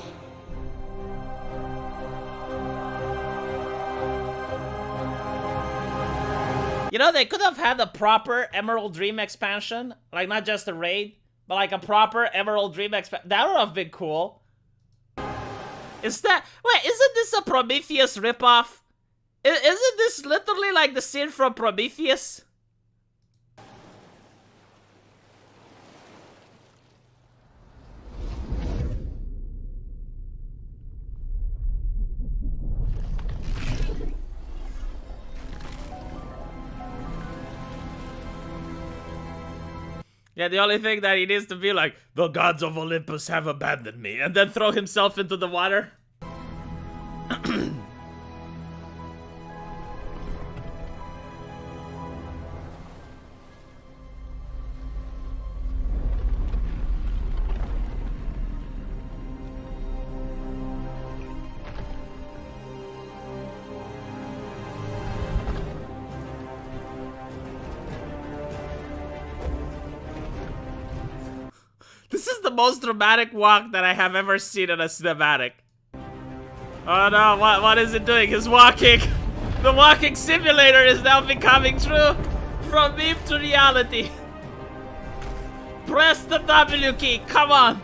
You know, they could have had a proper Emerald Dream expansion. Like, not just a raid, but like a proper Emerald Dream expansion. That would have been cool. Is that... Wait, isn't this a Prometheus ripoff? Isn't this literally like the scene from Prometheus? Yeah, the only thing that he needs to be like, the gods of Olympus have abandoned me, and then throw himself into the water. This is the most dramatic walk that I have ever seen in a cinematic. Oh no, what is it doing? It's walking. The walking simulator is now becoming true. From meme to reality. Press the W key, come on.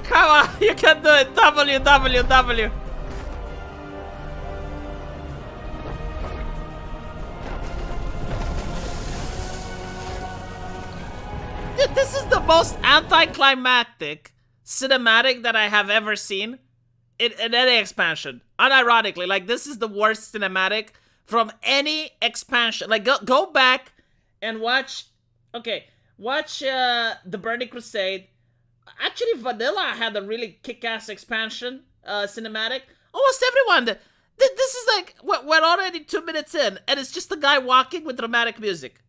Come on, you can do it. W, W, W. Dude, this is the most anticlimactic cinematic that I have ever seen in any expansion. Unironically, like, this is the worst cinematic from any expansion. Like, go back and watch... Okay, watch The Burning Crusade. Actually, Vanilla had a really kick-ass expansion cinematic. Almost everyone... This is like... We're already 2 minutes in, and it's just a guy walking with dramatic music.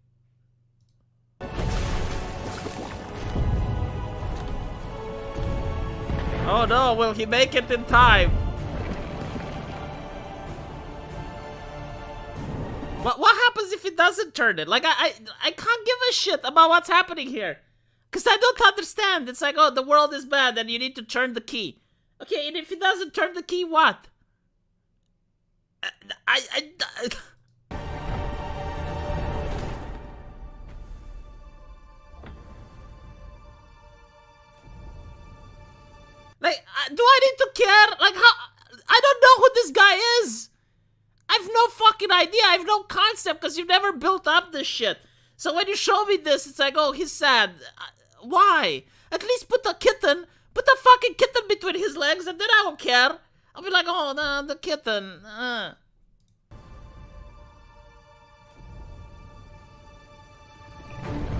Oh no, will he make it in time? What happens if he doesn't turn it? Like, I can't give a shit about what's happening here. Because I don't understand. It's like, oh, the world is bad and you need to turn the key. Okay, and if he doesn't turn the key, what? Like, do I need to care? Like, how? I don't know who this guy is. I have no fucking idea. I have no concept because you've never built up this shit. So when you show me this, it's like, oh, he's sad. Why? At least put the fucking kitten between his legs, and then I won't care. I'll be like, oh, the kitten.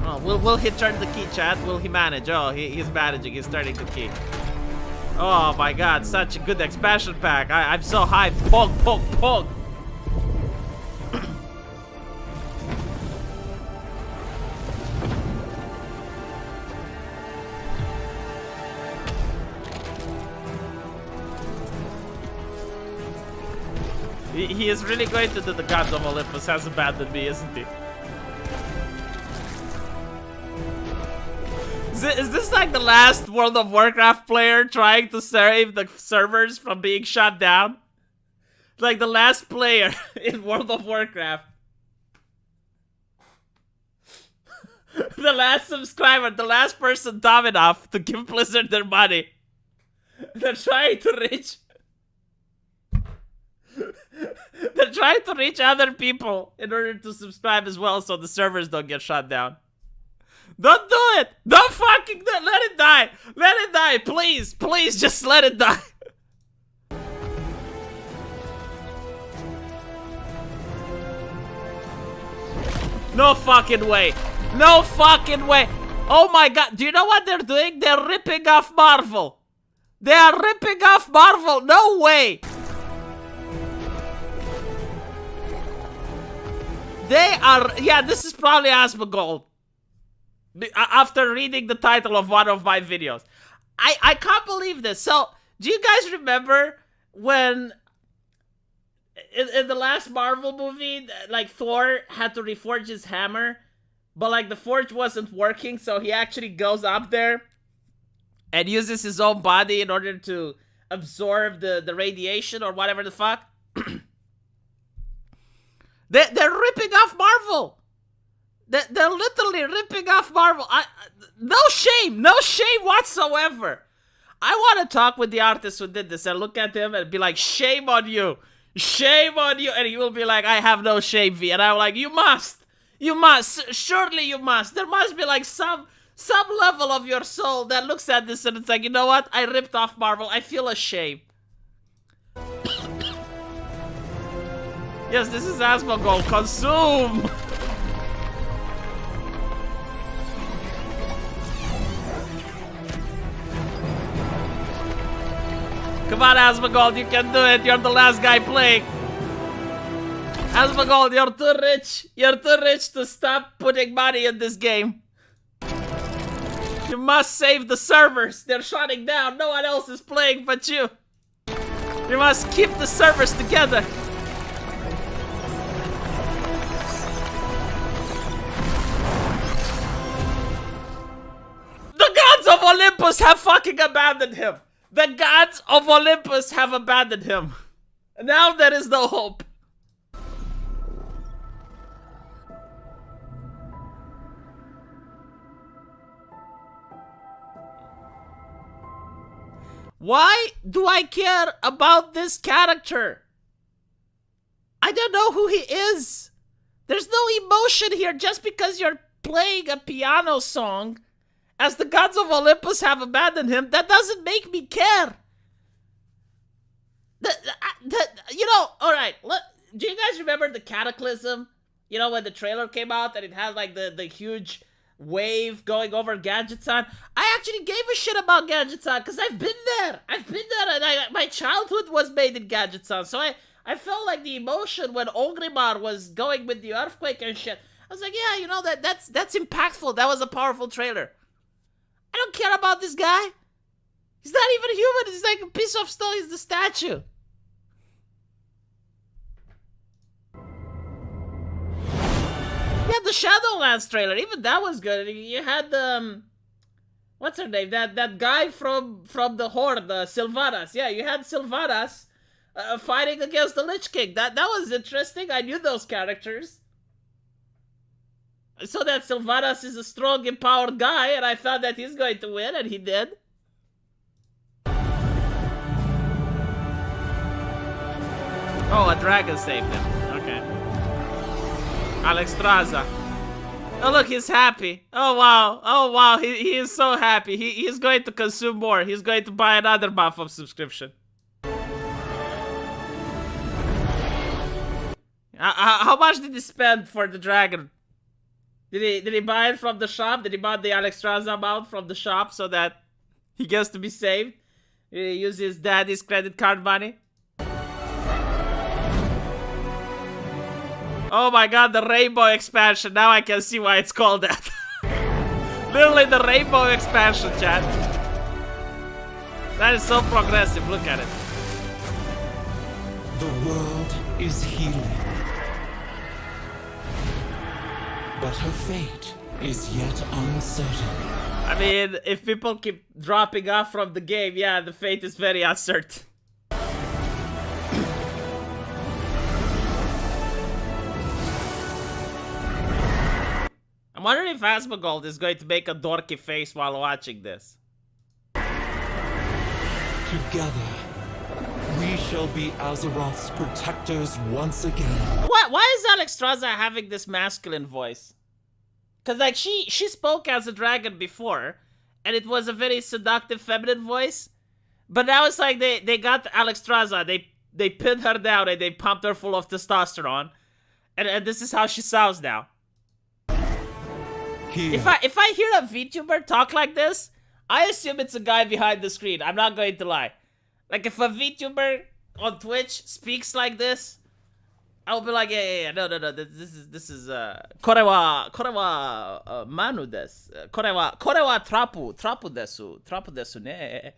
Oh, will he turn the key, chat? Will he manage? Oh, he's managing. He's turning the key. Oh my god, such a good expansion pack. I'm so hyped. Pog, pog, pog. He is really going to do the gods of Olympus has abandoned me, isn't he? Is this like the last World of Warcraft player trying to save the servers from being shut down? Like the last player in World of Warcraft. The last subscriber, the last person dumb enough to give Blizzard their money. They're trying to reach... They're trying to reach other people in order to subscribe as well so the servers don't get shut down. Don't do it! Don't fucking do it! Let it die! Let it die! Please! Please just let it die! No fucking way! No fucking way! Oh my god! Do you know what they're doing? They're ripping off Marvel! They are ripping off Marvel! No way! They are... Yeah, this is probably Asmongold. After reading the title of one of my videos. I can't believe this. So, do you guys remember when... In the last Marvel movie, like, Thor had to reforge his hammer, but, like, the forge wasn't working, so he actually goes up there and uses his own body in order to absorb the radiation or whatever the fuck? They're ripping off Marvel! They're literally ripping off Marvel. No shame whatsoever. I want to talk with the artist who did this and look at him and be like, shame on you. Shame on you. And he will be like, I have no shame, V. And I'm like, you must. Surely you must. There must be like some level of your soul that looks at this and it's like, you know what? I ripped off Marvel. I feel ashamed. Yes, this is Asmongold. Consume! Come on, Asmongold, you can do it. You're the last guy playing. Asmongold, you're too rich. You're too rich to stop putting money in this game. You must save the servers. They're shutting down. No one else is playing but you. You must keep the servers together. The gods of Olympus have fucking abandoned him. The gods of Olympus have abandoned him. Now there is no hope. Why do I care about this character? I don't know who he is. There's no emotion here just because you're playing a piano song. As the gods of Olympus have abandoned him, that doesn't make me care. You know, alright, do you guys remember the Cataclysm? You know, when the trailer came out and it had like the huge wave going over Gadgetzan? I actually gave a shit about Gadgetzan because I've been there. And my childhood was made in Gadgetzan. So I felt like the emotion when Ogrimmar was going with the earthquake and shit. I was like, yeah, you know, that's impactful. That was a powerful trailer. I don't care about this guy. He's not even human. He's like a piece of stone. He's the statue. Yeah, the Shadowlands trailer. Even that was good. You had what's her name? That guy from the Horde, Sylvanas. Yeah, you had Sylvanas fighting against the Lich King. That was interesting. I knew those characters. I saw that Sylvanas is a strong, empowered guy, and I thought that he's going to win, and he did. Oh, a dragon saved him. Okay. Alexstrasza. Oh, look, he's happy. Oh, wow. Oh, wow. He is so happy. He's going to consume more. He's going to buy another month of subscription. How much did he spend for the dragon? Did he buy it from the shop? Did he buy the Alexstrasza amount from the shop so that he gets to be saved? Did he use his daddy's credit card money? Oh my god, the rainbow expansion. Now I can see why it's called that. Literally the rainbow expansion, chat. That is so progressive. Look at it. The world is healing. But her fate is yet uncertain. I mean, if people keep dropping off from the game, yeah, the fate is very uncertain. I'm wondering if Asmongold is going to make a dorky face while watching this. Together, we shall be Azeroth's protectors once again. Why is Alexstrasza having this masculine voice? Cause like she spoke as a dragon before, and it was a very seductive feminine voice. But now it's like they got Alexstrasza, they pinned her down and they pumped her full of testosterone, and this is how she sounds now. Here. If I hear a VTuber talk like this, I assume it's a guy behind the screen. I'm not going to lie. Like if a VTuber on Twitch speaks like this, I'll be like, yeah, no, this is korewa manu desu. Korewa trapu desu ne.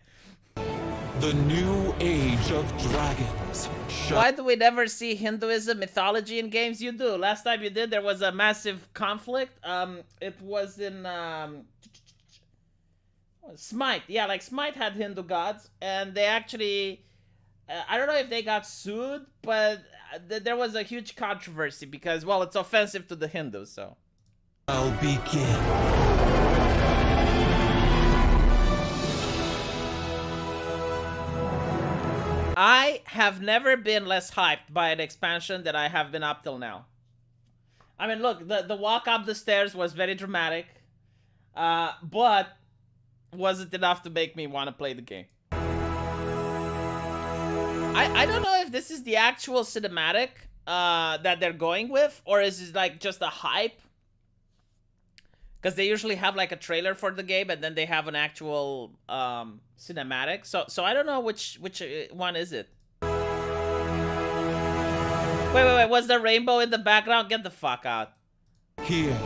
The new age of dragons. Why do we never see Hinduism mythology in games? You do. Last time you did, there was a massive conflict. It was in Smite. Yeah, like Smite had Hindu gods, and they actually, I don't know if they got sued, but there was a huge controversy because, well, it's offensive to the Hindus, so. I'll begin. I have never been less hyped by an expansion than I have been up till now. I mean, look, the walk up the stairs was very dramatic, but wasn't enough to make me want to play the game. I don't know if this is the actual cinematic that they're going with, or is it like just a hype? Because they usually have like a trailer for the game and then they have an actual cinematic. So I don't know which one is it. Wait, was there rainbow in the background? Get the fuck out. Here,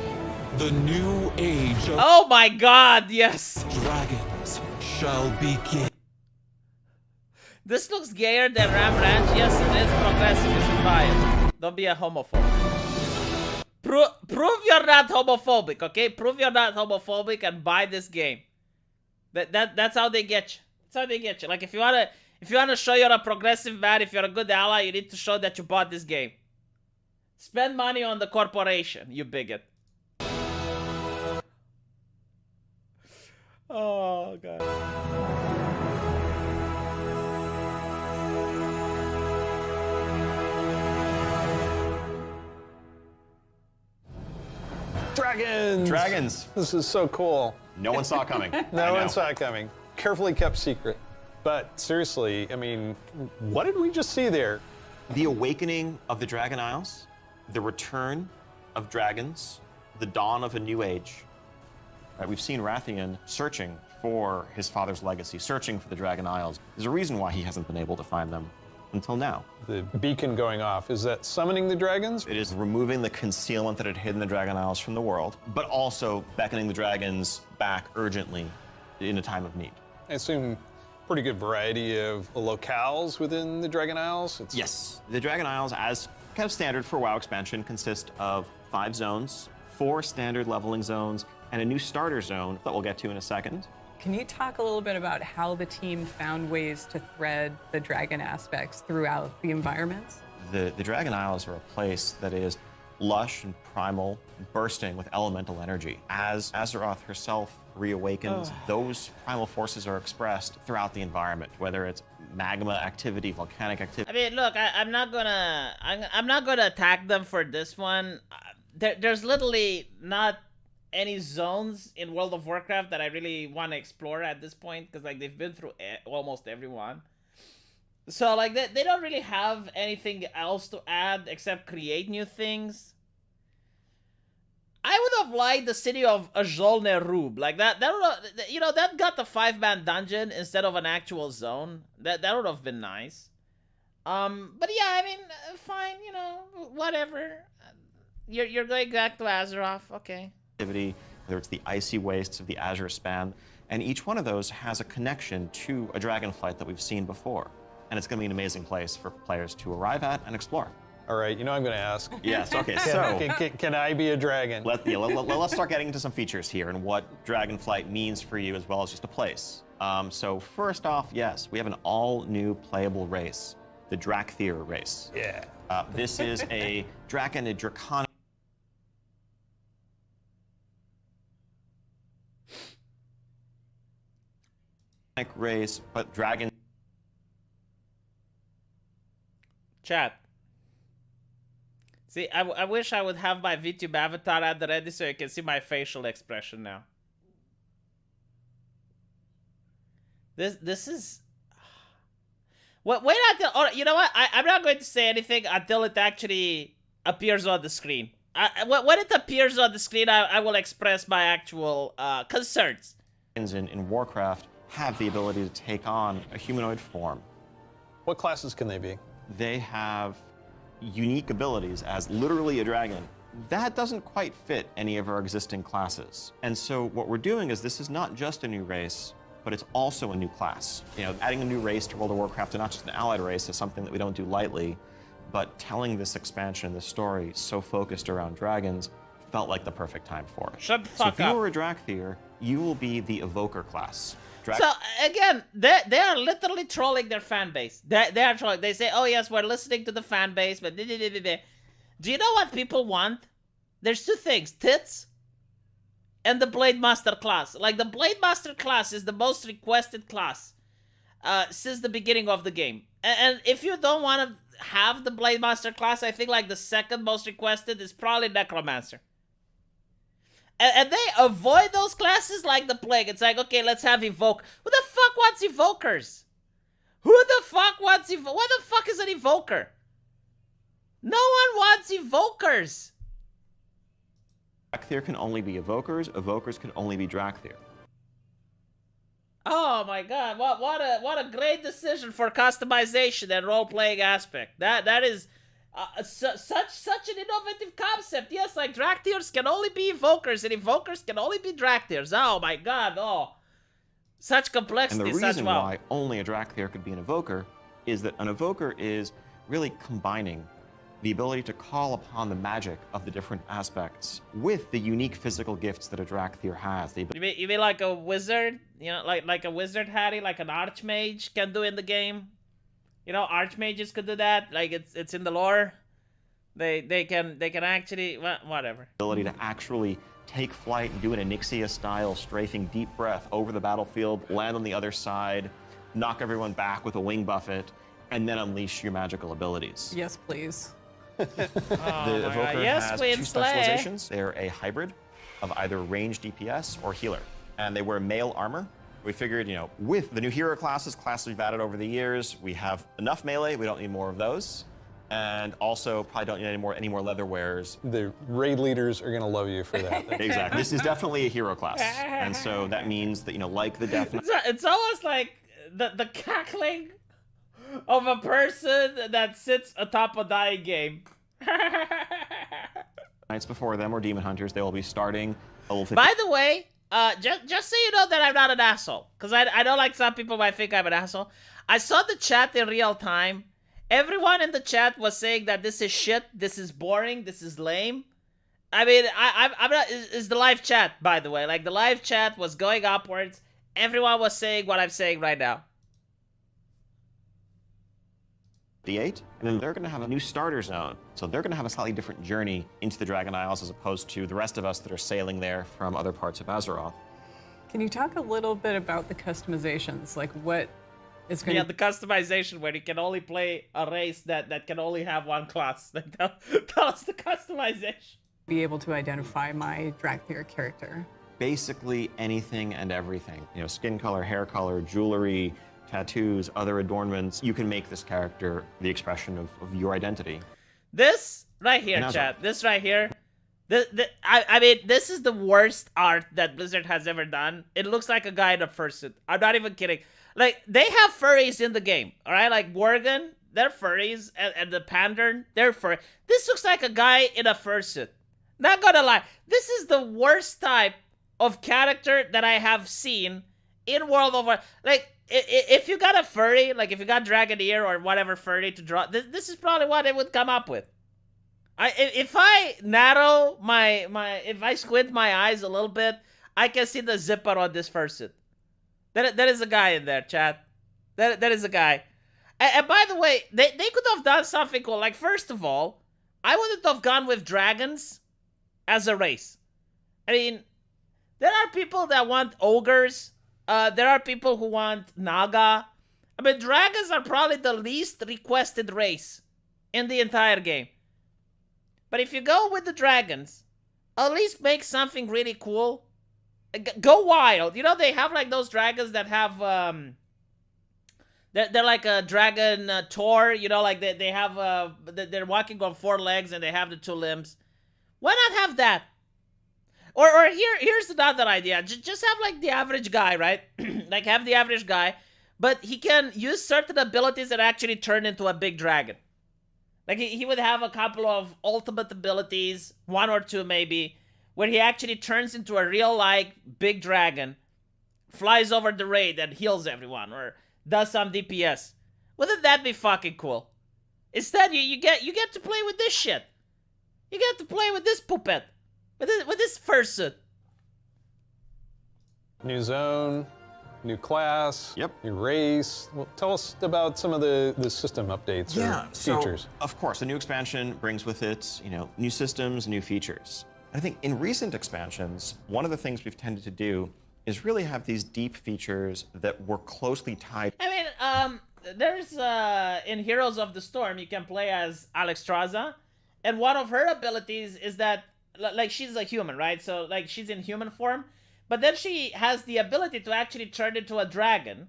the new age of Oh my god, yes. dragons shall begin. This looks gayer than Ram Ranch. Yes, it is progressive. You should buy it. Don't be a homophobe. Prove you're not homophobic, okay? Prove you're not homophobic and buy this game. That's how they get you. That's how they get you. Like if you wanna show you're a progressive man, if you're a good ally, you need to show that you bought this game. Spend money on the corporation, you bigot. Oh god. Dragons! Dragons. This is so cool. No one saw it coming. No one saw it coming. Carefully kept secret. But seriously, I mean, what did we just see there? The awakening of the Dragon Isles, the return of dragons, the dawn of a new age. Right, we've seen Rathian searching for his father's legacy, searching for the Dragon Isles. There's a reason why he hasn't been able to find them until now. The beacon going off, is that summoning the dragons? It is removing the concealment that had hidden the Dragon Isles from the world, but also beckoning the dragons back urgently in a time of need. I assume pretty good variety of locales within the Dragon Isles? Yes, the Dragon Isles, as kind of standard for WoW expansion, consist of 5 zones, 4 standard leveling zones, and a new starter zone that we'll get to in a second. Can you talk a little bit about how the team found ways to thread the dragon aspects throughout the environments? The Dragon Isles are a place that is lush and primal, bursting with elemental energy. As Azeroth herself reawakens, those primal forces are expressed throughout the environment, whether it's magma activity, volcanic activity. I mean, look, I'm not gonna attack them for this one. There's literally not any zones in World of Warcraft that I really want to explore at this point, because like they've been through almost everyone. So like they don't really have anything else to add except create new things. I would have liked the city of Ajol-Nerub. Like that you know, that got the 5-man dungeon instead of an actual zone. That would have been nice. But yeah, I mean, fine, you know, whatever. You're going back to Azeroth, okay. Activity, whether it's the icy wastes of the Azure Span, and each one of those has a connection to a Dragonflight that we've seen before. And it's going to be an amazing place for players to arrive at and explore. All right, you know I'm going to ask. Yes, okay, so Can I be a dragon? let's start getting into some features here and what Dragonflight means for you as well as just a place. So first off, yes, we have an all-new playable race, the Drakthir race. Yeah. This is a Draconid Draconic race, but dragon. Chat. See, I wish I would have my VTube avatar at the ready so you can see my facial expression now. This is... Wait until... Oh, you know what? I'm not going to say anything until it actually appears on the screen. When it appears on the screen, I will express my actual concerns. In Warcraft have the ability to take on a humanoid form. What classes can they be? They have unique abilities as literally a dragon. That doesn't quite fit any of our existing classes. And so what we're doing is this is not just a new race, but it's also a new class. You know, adding a new race to World of Warcraft, and not just an allied race, is something that we don't do lightly, but telling this expansion, this story, so focused around dragons, felt like the perfect time for it. Shut the So fuck if you up. were a Drakthir, you will be the Evoker class. So again, they are literally trolling their fan base. They are trolling. They say, "Oh yes, we're listening to the fan base," but do you know what people want? There's two things: tits and the Blade Master class. Like the Blade Master class is the most requested class since the beginning of the game. And if you don't want to have the Blade Master class, I think like the second most requested is probably Necromancer. And they avoid those classes like the plague. It's like, okay, let's have Evoke. Who the fuck wants Evokers? Who the fuck wants Evoker? What the fuck is an Evoker? No one wants Evokers. Drakthir can only be Evokers. Evokers can only be Drakthir. Oh my god, what a great decision for customization and role-playing aspect. That is such an innovative concept. Yes, like Draktirs can only be Evokers, and Evokers can only be Draktirs. Oh my god, such complexity. And the reason wow. why only a Drakthir could be an Evoker is that an Evoker is really combining the ability to call upon the magic of the different aspects with the unique physical gifts that a Drakthir has. You mean like a wizard? You know, like a wizard Hattie, like an archmage can do in the game? You know, archmages could do that. Like it's in the lore. They can actually, well, whatever. Ability to actually take flight and do an Onyxia style strafing deep breath over the battlefield, land on the other side, knock everyone back with a wing buffet, and then unleash your magical abilities. Yes, please. The Evoker yes, has Queen two Slay. specializations. They're a hybrid of either ranged DPS or healer. And they wear male armor. We figured, you know, with the new hero classes we've added over the years, we have enough melee, we don't need more of those. And also probably don't need any more leather wearers. The raid leaders are going to love you for that. Exactly. This is definitely a hero class. And so that means that, you know, like the Death It's almost like the cackling of a person that sits atop a dying game. Knights before them or Demon Hunters, they will be starting a level 50. By the way, just so you know that I'm not an asshole, because I know like some people might think I'm an asshole. I saw the chat in real time. Everyone in the chat was saying that this is shit, this is boring, this is lame. I mean, I'm not. Is the live chat, by the way? Like the live chat was going upwards. everyone was saying what I'm saying right now. D8, and then they're going to have a new starter zone. So they're going to have a slightly different journey into the Dragon Isles as opposed to the rest of us that are sailing there from other parts of Azeroth. Can you talk a little bit about the customizations? Like what is going Yeah, the customization where you can only play a race that can only have one class. Like, tell us the customization. be able to identify my Dracthyr character? Basically anything and everything. You know, skin color, hair color, jewelry, tattoos, other adornments. You can make this character the expression of your identity. This right here, chat. This right here. I mean, this is the worst art that Blizzard has ever done. It looks like a guy in a fursuit. I'm not even kidding. Like, they have furries in the game, all right? Like, Worgen, they're furries, and the Pandern, they're furry. This looks like a guy in a fursuit. Not gonna lie. This is the worst type of character that I have seen in World of Warcraft. Like, if you got a furry, like if you got Dragoneer or whatever furry to draw, this is probably what it would come up with. If I narrow if I squint my eyes a little bit, I can see the zipper on this fursuit. There is a guy in there, chat. There is a guy. And by the way, they could have done something cool. Like, first of all, I wouldn't have gone with dragons as a race. I mean, there are people that want ogres. There are people who want Naga. I mean, dragons are probably the least requested race in the entire game. But if you go with the dragons, at least make something really cool. Go wild. You know, they have like those dragons that have, they're like a dragon Tor. You know, like they have, they're walking on 4 legs and they have the 2 limbs. Why not have that? Or here's another idea. Just have like the average guy, right? Like have the average guy, but he can use certain abilities that actually turn into a big dragon. Like he would have a couple of ultimate abilities, 1 or 2 maybe, where he actually turns into a real like big dragon, flies over the raid and heals everyone, or does some DPS. Wouldn't that be fucking cool? Instead, you get to play with this shit. You get to play with this puppet. With this fursuit. New zone, new class, Yep. new race. Well, tell us about some of the system updates or features. So, of course, the new expansion brings with it, you know, new systems, new features. I think in recent expansions, one of the things we've tended to do is really have these deep features that were closely tied. I mean, there's in Heroes of the Storm, you can play as Alexstrasza, and one of her abilities is that, like, she's a human, right? So, like, she's in human form, but then she has the ability to actually turn into a dragon,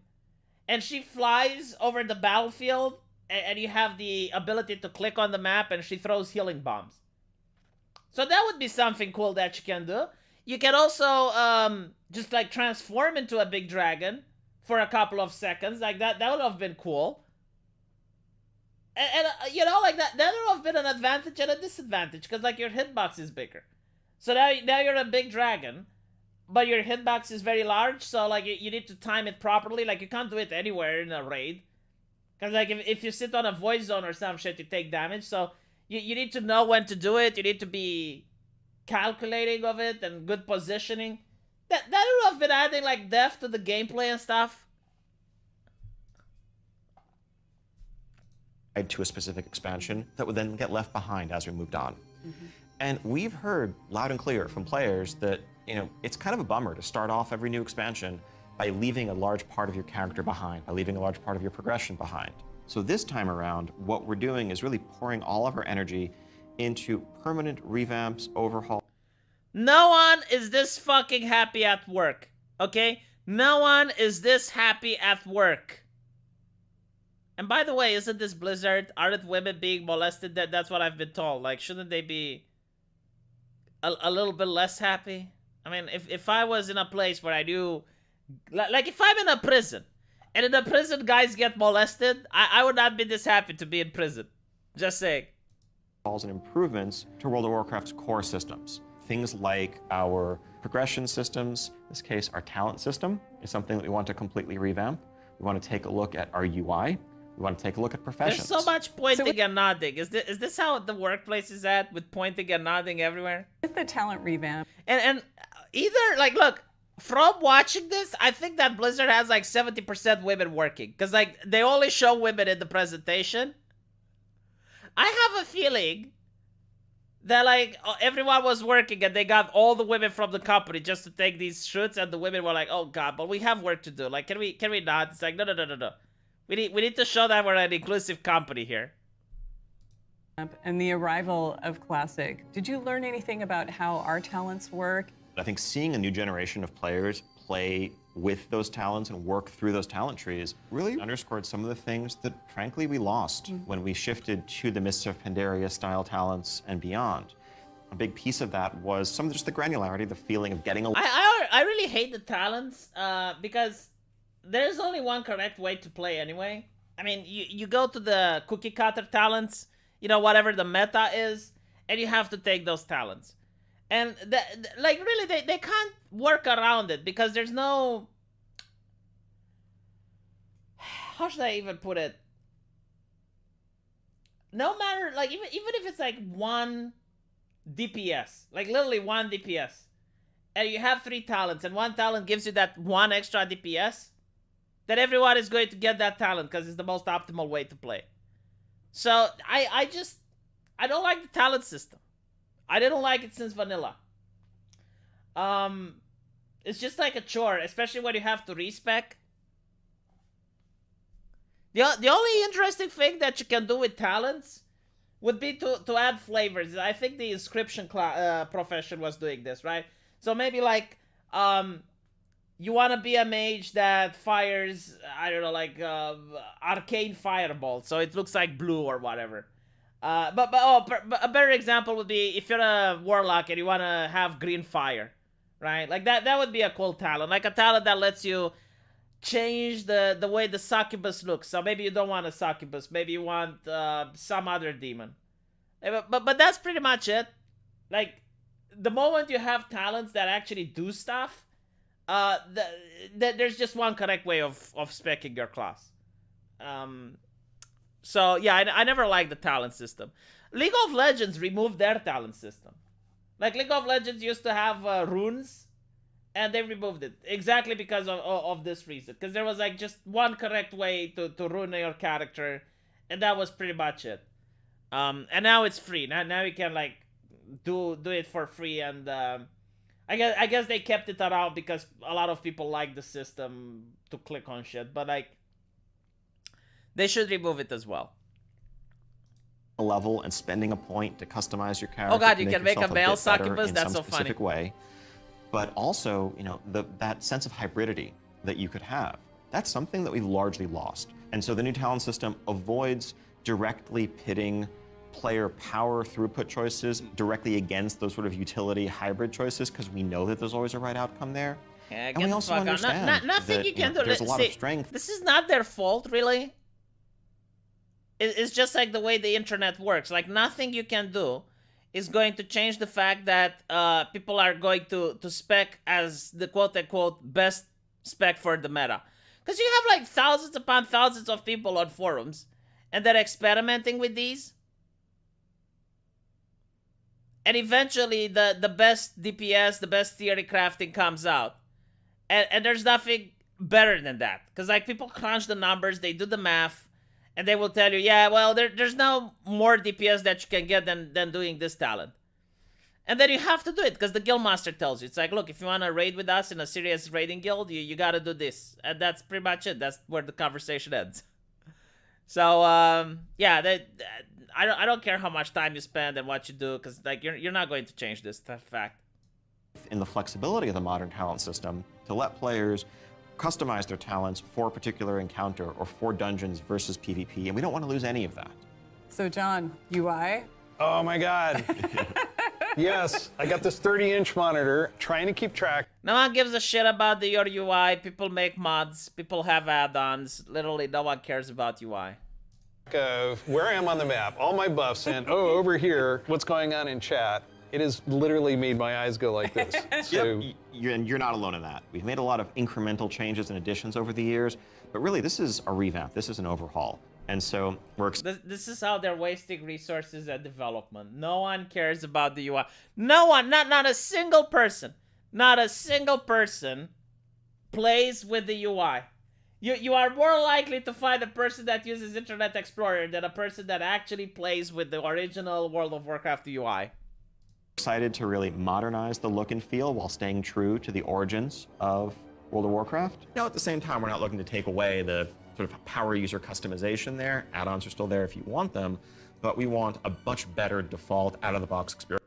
and she flies over the battlefield, and you have the ability to click on the map, and she throws healing bombs. So that would be something cool that you can do. You can also just like transform into a big dragon for a couple of seconds. Like that would have been cool. And you know, like that would have been an advantage and a disadvantage, because like your hitbox is bigger. So now you're a big dragon, but your hitbox is very large. So like you need to time it properly. Like you can't do it anywhere in a raid, because like if you sit on a void zone or some shit, you take damage. So you need to know when to do it. You need to be calculating of it and good positioning. That would have been adding like depth to the gameplay and stuff. To a specific expansion that would then get left behind as we moved on. Mm-hmm. And we've heard loud and clear from players that, you know, it's kind of a bummer to start off every new expansion by leaving a large part of your character behind, by leaving a large part of your progression behind. So this time around, what we're doing is really pouring all of our energy into permanent revamps, overhauls. No one is this fucking happy at work, okay? No one is this happy at work. And by the way, isn't this Blizzard? Aren't women being molested? That's what I've been told. Like, shouldn't they be a little bit less happy? I mean, if I was in a place where I knew... Like, if I'm in a prison, and in the prison guys get molested, I would not be this happy to be in prison. Just saying. And improvements to World of Warcraft's core systems. Things like our progression systems, in this case, our talent system, is something that we want to completely revamp. We want to take a look at our UI. We want to take a look at professions. There's so much pointing and nodding. Is this how the workplace is at, with pointing and nodding everywhere? With the talent revamp. And either, like, look, from watching this, I think that Blizzard has like 70% women working. Because like they only show women in the presentation. I have a feeling that like everyone was working and they got all the women from the company just to take these shoots, and the women were like, "Oh God, but we have work to do. Like, can we not?" It's like, no. We need to show that we're an inclusive company here. And the arrival of Classic. Did you learn anything about how our talents work? I think seeing a new generation of players play with those talents and work through those talent trees really underscored some of the things that, frankly, we lost when we shifted to the Mists of Pandaria style talents and beyond. A big piece of that was some of just the granularity, the feeling of getting a... I really hate the talents because there's only one correct way to play anyway. I mean, you go to the cookie cutter talents, you know, whatever the meta is, and you have to take those talents. And like really, they can't work around it because there's no. How should I even put it? No matter, like even if it's like 1 DPS, like literally 1 DPS, and you have 3 talents, and 1 talent gives you that 1 extra DPS, then everyone is going to get that talent because it's the most optimal way to play. So I don't like the talent system. I didn't like it since vanilla. It's just like a chore, especially when you have to respec. The only interesting thing that you can do with talents would be to add flavors. I think the inscription profession was doing this, right? So maybe like you want to be a mage that fires, I don't know, like arcane fireball, so it looks like blue or whatever. But a better example would be if you're a warlock and you want to have green fire, right? Like that would be a cool talent, like a talent that lets you change the way the succubus looks. So maybe you don't want a succubus, maybe you want some other demon. But that's pretty much it. Like the moment you have talents that actually do stuff, there's just one correct way of speccing your class. So yeah, I never liked the talent system. League of Legends removed their talent system. Like League of Legends used to have runes, and they removed it exactly because of this reason. Because there was like just one correct way to rune your character, and that was pretty much it. And now it's free. Now you can like do it for free, and I guess they kept it around because a lot of people like the system to click on shit, but like. They should remove it as well. Level and spending a point to customize your character. Oh God, you can make a male bit better succubus? in That's some so funny. specific way. But also, you know, that sense of hybridity that you could have, that's something that we've largely lost. And so the new talent system avoids directly pitting player power throughput choices directly against those sort of utility hybrid choices, because we know that there's always a right outcome there. Yeah, and we also understand nothing that, you can do. there's a lot of strength. This is not their fault, really. It's just like the way the internet works. Like nothing you can do is going to change the fact that people are going to spec as the quote-unquote best spec for the meta. Because you have like thousands upon thousands of people on forums, and they're experimenting with these. And eventually the best DPS, the best theory crafting comes out. And there's nothing better than that. Because like people crunch the numbers, they do the math, and they will tell you, yeah, well, there's no more DPS that you can get than doing this talent. And then you have to do it, because the guildmaster tells you. It's like, look, if you want to raid with us in a serious raiding guild, you got to do this. And that's pretty much it. That's where the conversation ends. So, yeah, I don't care how much time you spend and what you do, because like you're not going to change this fact. In the flexibility of the modern talent system, to let players customize their talents for a particular encounter or for dungeons versus PvP, and we don't want to lose any of that. So John, UI? Oh my God. Yes, I got this 30-inch monitor, trying to keep track. No one gives a shit about your UI. People make mods. People have add-ons. Literally, no one cares about UI. Of where I am on the map, all my buffs, and oh, over here, what's going on in chat. It has literally made my eyes go like this. So, Yep, you're not alone in that. We've made a lot of incremental changes and additions over the years, but really this is a revamp, this is an overhaul. And so we're This is how they're wasting resources at development. No one cares about the UI. No one, not a single person. not a single person plays with the UI. You are more likely to find a person that uses Internet Explorer than a person that actually plays with the original World of Warcraft UI. Excited to really modernize the look and feel while staying true to the origins of World of Warcraft. Now, at the same time, we're not looking to take away the sort of power user customization there. Add-ons are still there if you want them, but we want a much better default out-of-the-box experience.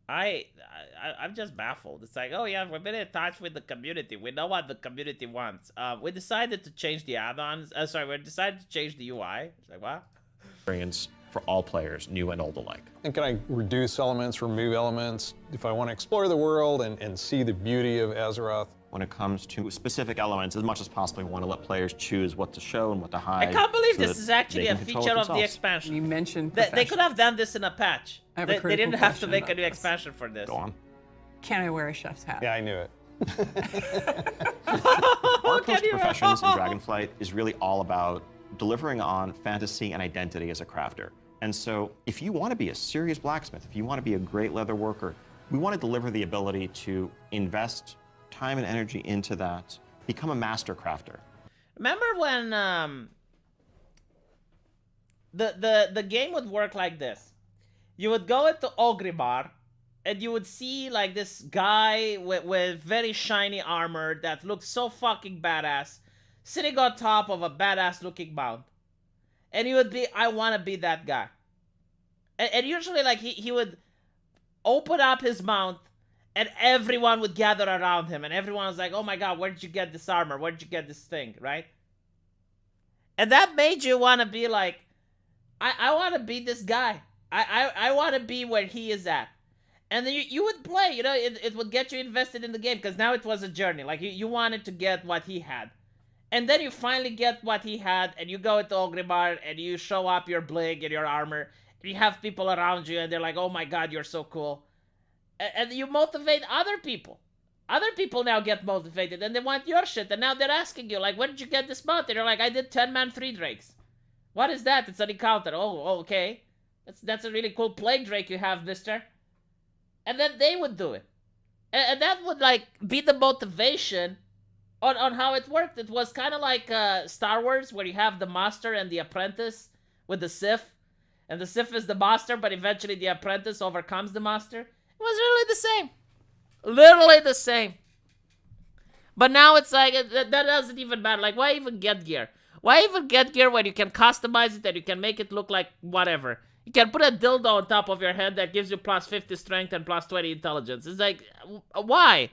I'm just baffled. It's like, oh yeah, we've been in touch with the community. We know what the community wants. We decided to change the add-ons. We decided to change the UI. It's like, what? Experience for all players, new and old alike. And can I reduce elements, remove elements, if I want to explore the world and see the beauty of Azeroth? When it comes to specific elements, as much as possible, we want to let players choose what to show and what to hide. I can't believe so this is actually a feature of the expansion. You mentioned They could have done this in a patch. I have a They didn't critical have to question make a about new this. expansion for this. Go on. Can I wear a chef's hat? Yeah, I knew it. Our approach to professions in Dragonflight is really all about delivering on fantasy and identity as a crafter. And so if you want to be a serious blacksmith, if you want to be a great leather worker, we want to deliver the ability to invest time and energy into that, become a master crafter. Remember when the game would work like this? You would go into Ogribar, and you would see like this guy with very shiny armor that looked so fucking badass, sitting on top of a badass looking mount. And he would be, I want to be that guy. And usually like he would open up his mount, and everyone would gather around him, and everyone was like, oh my god, where did you get this armor? Where did you get this thing, right? And that made you want to be like, I want to be this guy. I want to be where he is at. And then you would play, you know, it would get you invested in the game, because now it was a journey. Like, you wanted to get what he had. And then you finally get what he had, and you go into Ogribar, and you show up your bling and your armor, and you have people around you, and they're like, oh my god, you're so cool. And you motivate other people. Other people now get motivated, and they want your shit, and now they're asking you, like, where did you get this mount? And you're like, I did 10-man 3 drakes. What is that? It's an encounter. Oh, okay. That's a really cool plague drake you have, mister. And then they would do it. And that would, like, be the motivation on how it worked. It was kind of like Star Wars, where you have the master and the apprentice with the Sith. And the Sith is the master, but eventually the apprentice overcomes the master. It was really the same. Literally the same. But now it's like, that doesn't even matter. Like, why even get gear? Why even get gear when you can customize it and you can make it look like whatever? You can put a dildo on top of your head that gives you plus 50 strength and plus 20 intelligence. It's like, why?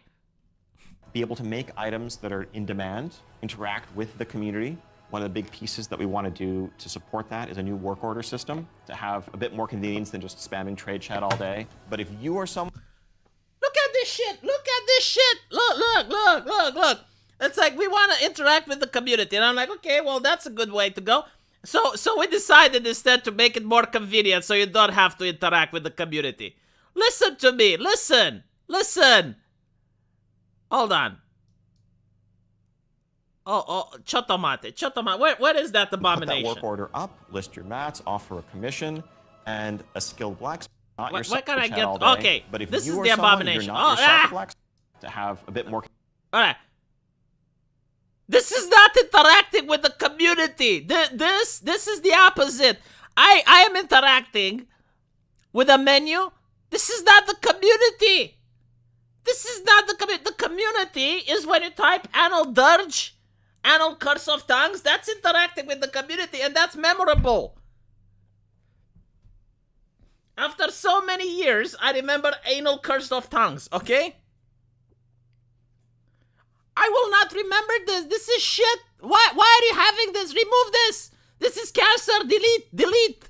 Be able to make items that are in demand, interact with the community. One of the big pieces that we want to do to support that is a new work order system to have a bit more convenience than just spamming trade chat all day. But if you are someone... Look at this shit! Look at this shit! Look! It's like, we want to interact with the community. And I'm like, okay, well, that's a good way to go. So we decided instead to make it more convenient so you don't have to interact with the community. Listen to me. Listen. Hold on. Oh, Chotomate. Where is that abomination? Put that work order up, list your mats, offer a commission, and a skilled blacksmith. Not yourself. What can I get? All day, Okay, but if this you is are the someone, abomination. You're not yourself a blacksmith, to have a bit more... All right. This is not interacting with the community. This is the opposite. I am interacting with a menu. This is not the community. This is not the community. The community is when you type Anal Dirge, Anal Curse of Tongues. That's interacting with the community, and that's memorable. After so many years, I remember Anal Curse of Tongues, okay? I will not remember this. This is shit. Why are you having this? Remove this. This is cancer. Delete.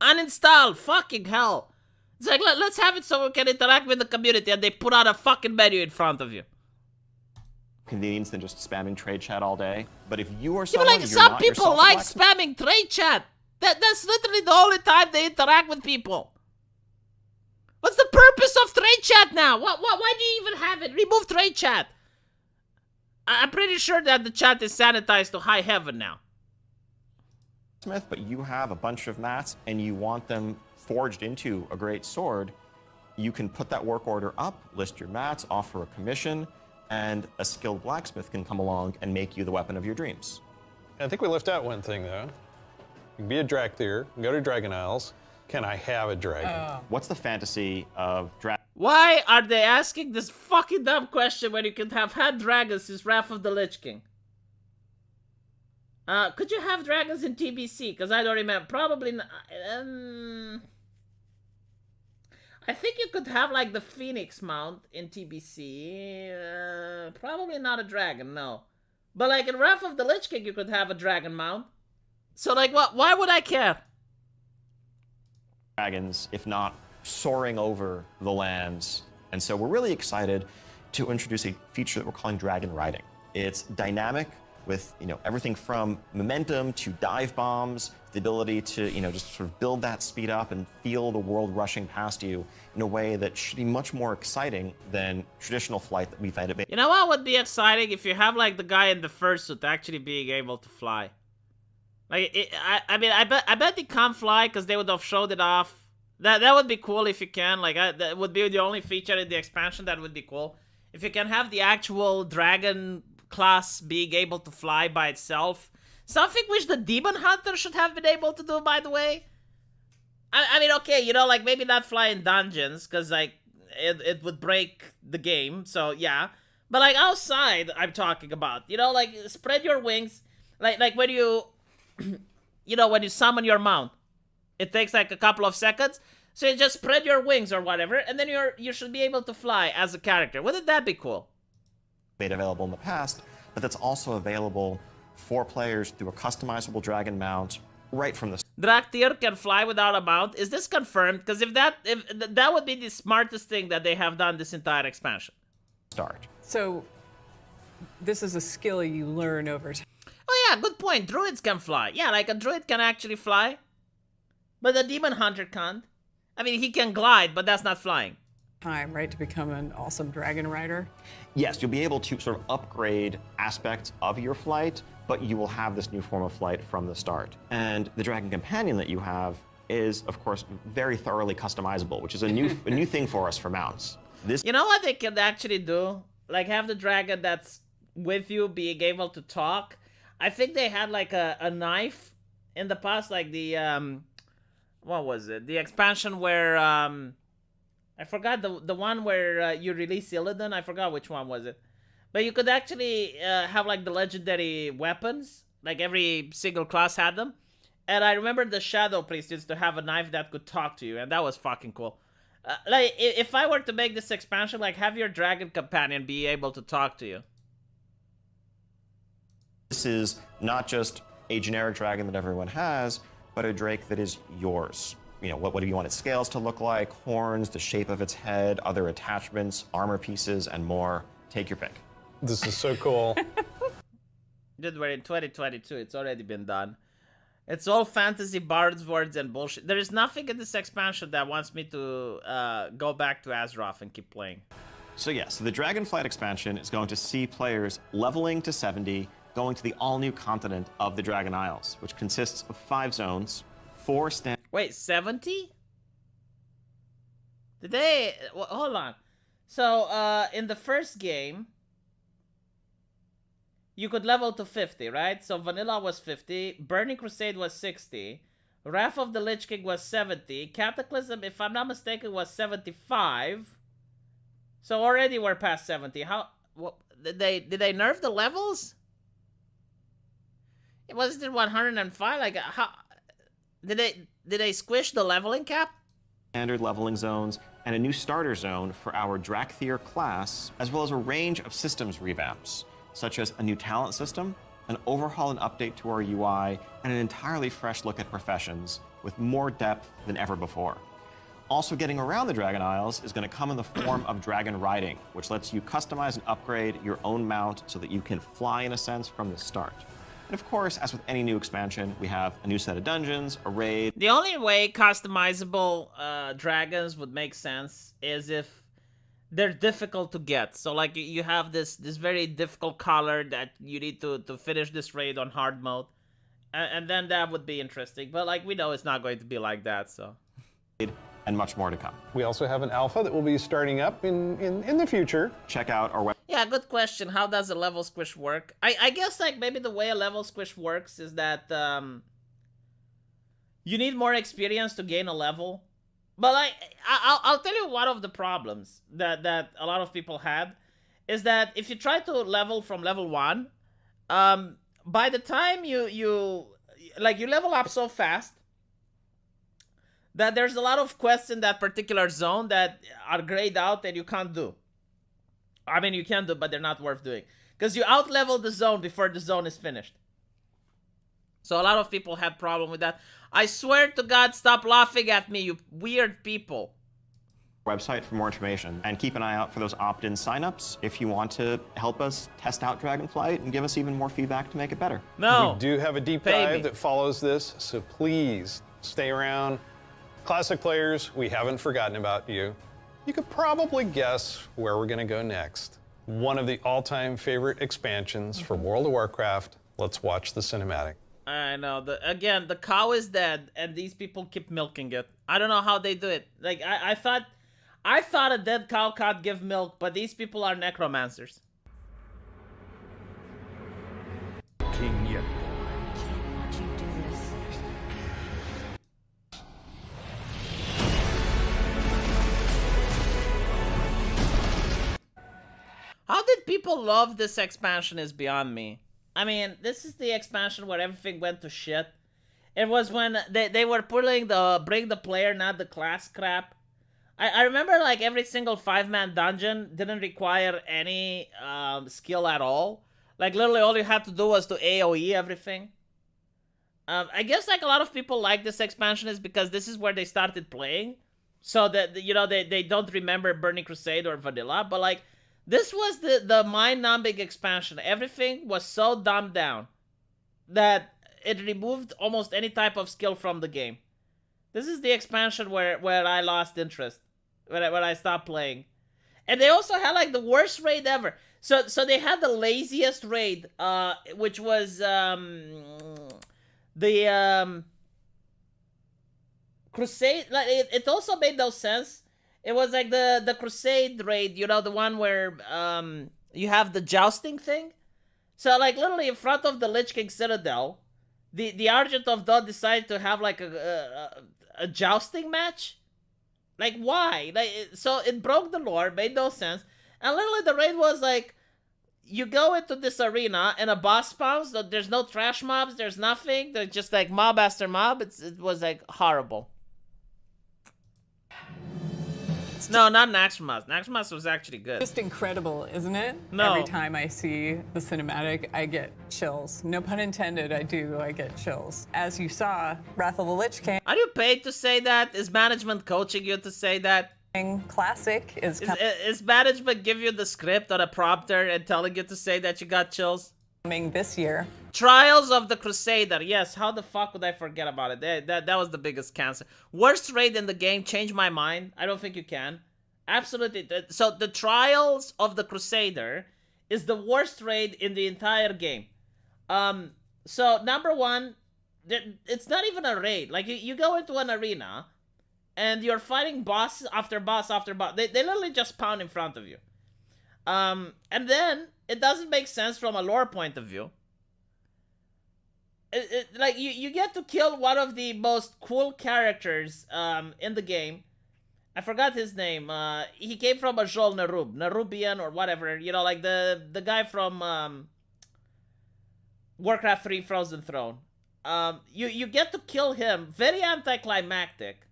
Uninstall. Fucking hell. It's like, let's have it so we can interact with the community, and they put out a fucking menu in front of you. Convenience than just spamming trade chat all day. But if you are Yeah, someone, but like, you're some not people yourself a like blacksmith, spamming trade chat. That's literally the only time they interact with people. What's the purpose of trade chat now? Why do you even have it? Remove trade chat. I'm pretty sure that the chat is sanitized to high heaven now. but you have a bunch of mats and you want them forged into a great sword, you can put that work order up, list your mats, offer a commission, and a skilled blacksmith can come along and make you the weapon of your dreams. I think we left out one thing, though. You can be a Dracthyr, go to Dragon Isles. Can I have a dragon? What's the fantasy of dragon? Why are they asking this fucking dumb question when you could have had dragons since Wrath of the Lich King? Could you have dragons in TBC? Because I don't remember. Probably not. I think you could have like the Phoenix mount in TBC. Probably not a dragon, no. But like in Wrath of the Lich King, you could have a dragon mount. So like, what? Why would I care? Dragons, if not soaring over the lands. And so we're really excited to introduce a feature that we're calling dragon riding. It's dynamic with, everything from momentum to dive bombs, the ability to, just sort of build that speed up and feel the world rushing past you in a way that should be much more exciting than traditional flight that we've had. You know what would be exciting? If you have like the guy in the fursuit actually being able to fly. Like, I bet they can't fly because they would have showed it off. That would be cool if you can. Like, that would be the only feature in the expansion that would be cool. If you can have the actual dragon class being able to fly by itself. Something which the Demon Hunter should have been able to do, by the way. I mean, okay, like, maybe not fly in dungeons, because, like, it would break the game, so, yeah. But, like, outside, I'm talking about. Like, spread your wings. Like when you... when you summon your mount, it takes like a couple of seconds, so you just spread your wings or whatever, and then you should be able to fly as a character. Wouldn't that be cool? Made available in the past, but that's also available for players through a customizable dragon mount right from the Dracthyr can fly without a mount. Is this confirmed? Because if that would be the smartest thing that they have done this entire expansion. start. So this is a skill you learn over time. Oh yeah, good point. Druids can fly. Yeah, like a druid can actually fly. But the demon hunter can't. I mean, he can glide, but that's not flying. Time, right, to become an awesome dragon rider? Yes, you'll be able to sort of upgrade aspects of your flight, but you will have this new form of flight from the start. And the dragon companion that you have is, of course, very thoroughly customizable, which is a new thing for us for mounts. You know what they could actually do? Like have the dragon that's with you being able to talk. I think they had like a knife in the past, like the what was it? The expansion where I forgot the one where you release Illidan. I forgot which one was it. But you could actually have like the legendary weapons. Like every single class had them. And I remember the Shadow Priest used to have a knife that could talk to you, and that was fucking cool. Like if I were to make this expansion, like have your dragon companion be able to talk to you. This is not just a generic dragon that everyone has, but a drake that is yours. You know, what do you want its scales to look like, horns, the shape of its head, other attachments, armor pieces, and more. Take your pick. This is so cool. Dude, we're in 2022. It's already been done. It's all fantasy, bards, words, and bullshit. There is nothing in this expansion that wants me to go back to Azeroth and keep playing. So the Dragonflight expansion is going to see players leveling to 70, going to the all-new continent of the Dragon Isles, which consists of 5 zones, 4 standard... Wait, 70? Did they... Well, hold on. So, in the first game, you could level to 50, right? So Vanilla was 50, Burning Crusade was 60, Wrath of the Lich King was 70, Cataclysm, if I'm not mistaken, was 75. So already we're past 70. How... What, did they nerf the levels? It wasn't it 105? Like, how... Did they squish the leveling cap? Standard leveling zones, and a new starter zone for our Dracthyr class, as well as a range of systems revamps, such as a new talent system, an overhaul and update to our UI, and an entirely fresh look at professions with more depth than ever before. Also getting around the Dragon Isles is going to come in the form of dragon riding, which lets you customize and upgrade your own mount so that you can fly in a sense from the start. And of course, as with any new expansion, we have a new set of dungeons, a raid. The only way customizable dragons would make sense is if they're difficult to get. So like you have this very difficult color that you need to finish this raid on hard mode. And then that would be interesting. But like we know it's not going to be like that, so. And and much more to come. We also have an alpha that will be starting up in the future. Check out our website. Yeah, good question. How does a level squish work? I guess like maybe the way a level squish works is that you need more experience to gain a level. But like I'll tell you one of the problems that a lot of people had is that if you try to level from level 1, by the time you level up so fast that there's a lot of quests in that particular zone that are grayed out and you can't do. I mean, you can do, but they're not worth doing. Because you out-level the zone before the zone is finished. So a lot of people had problem with that. I swear to God, stop laughing at me, you weird people. Website for more information. And keep an eye out for those opt-in signups if you want to help us test out Dragonflight and give us even more feedback to make it better. No. We do have a deep Pay me. dive that follows this, so please stay around. Classic players, we haven't forgotten about you. You could probably guess where we're gonna go next. One of the all-time favorite expansions for World of Warcraft. Let's watch the cinematic. I know. Again, the cow is dead, and these people keep milking it. I don't know how they do it. Like, I thought a dead cow can't give milk, but these people are necromancers. King Yip. Why'd you do this? How did people love this expansion is beyond me. I mean, this is the expansion where everything went to shit. It was when they were pulling the bring the player, not the class crap. I remember like every single 5-man dungeon didn't require any skill at all. Like literally all you had to do was to AoE everything. I guess like a lot of people like this expansion is because this is where they started playing. So that, you know, they don't remember Burning Crusade or Vanilla, but like this was the mind-numbing expansion. Everything was so dumbed down that it removed almost any type of skill from the game. This is the expansion where I lost interest, when I stopped playing. And they also had like the worst raid ever. So they had the laziest raid, which was the Crusade. Like it also made no sense. It was like the Crusade raid, you know, the one where you have the jousting thing. So like literally in front of the Lich King Citadel, the Argent of Dawn decided to have like a jousting match. Like why? Like so it broke the lore, made no sense. And literally the raid was like, you go into this arena and a boss spawns. There's no trash mobs. There's nothing. There's just like mob after mob. It was like horrible. No, not Naxxramas. Naxxramas was actually good. Just incredible, isn't it? No. Every time I see the cinematic, I get chills. No pun intended, I get chills. As you saw, Wrath of the Lich King Are you paid to say that? Is management coaching you to say that? Classic is Is management give you the script on a prompter and telling you to say that you got chills? coming this year. Trials of the Crusader. Yes, how the fuck would I forget about it? That was the biggest cancer. Worst raid in the game. Change my mind. I don't think you can. Absolutely. So the Trials of the Crusader is the worst raid in the entire game. So number one, it's not even a raid. Like you go into an arena and you're fighting boss after boss after boss. They literally just pound in front of you. And then it doesn't make sense from a lore point of view. Like you get to kill one of the most cool characters in the game. I forgot his name. He came from a Jol Nerubian or whatever. You know, like the guy from Warcraft 3 Frozen Throne. You get to kill him. Very anticlimactic.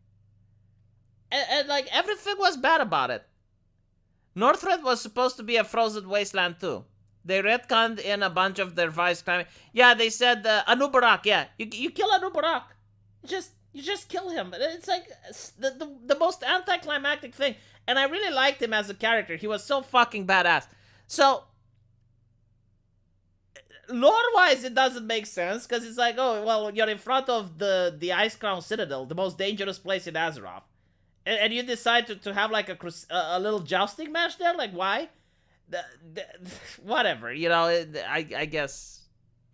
And like everything was bad about it. Northrend was supposed to be a frozen wasteland too. They retconned in a bunch of their vice climate. Yeah, they said Anubarak. Yeah, you kill Anubarak. You just kill him. It's like the most anticlimactic thing. And I really liked him as a character. He was so fucking badass. So lore-wise, it doesn't make sense because it's like, oh well, you're in front of the Ice Crown Citadel, the most dangerous place in Azeroth. And you decide to have like a little jousting match there? Like, why? Whatever, you know, I guess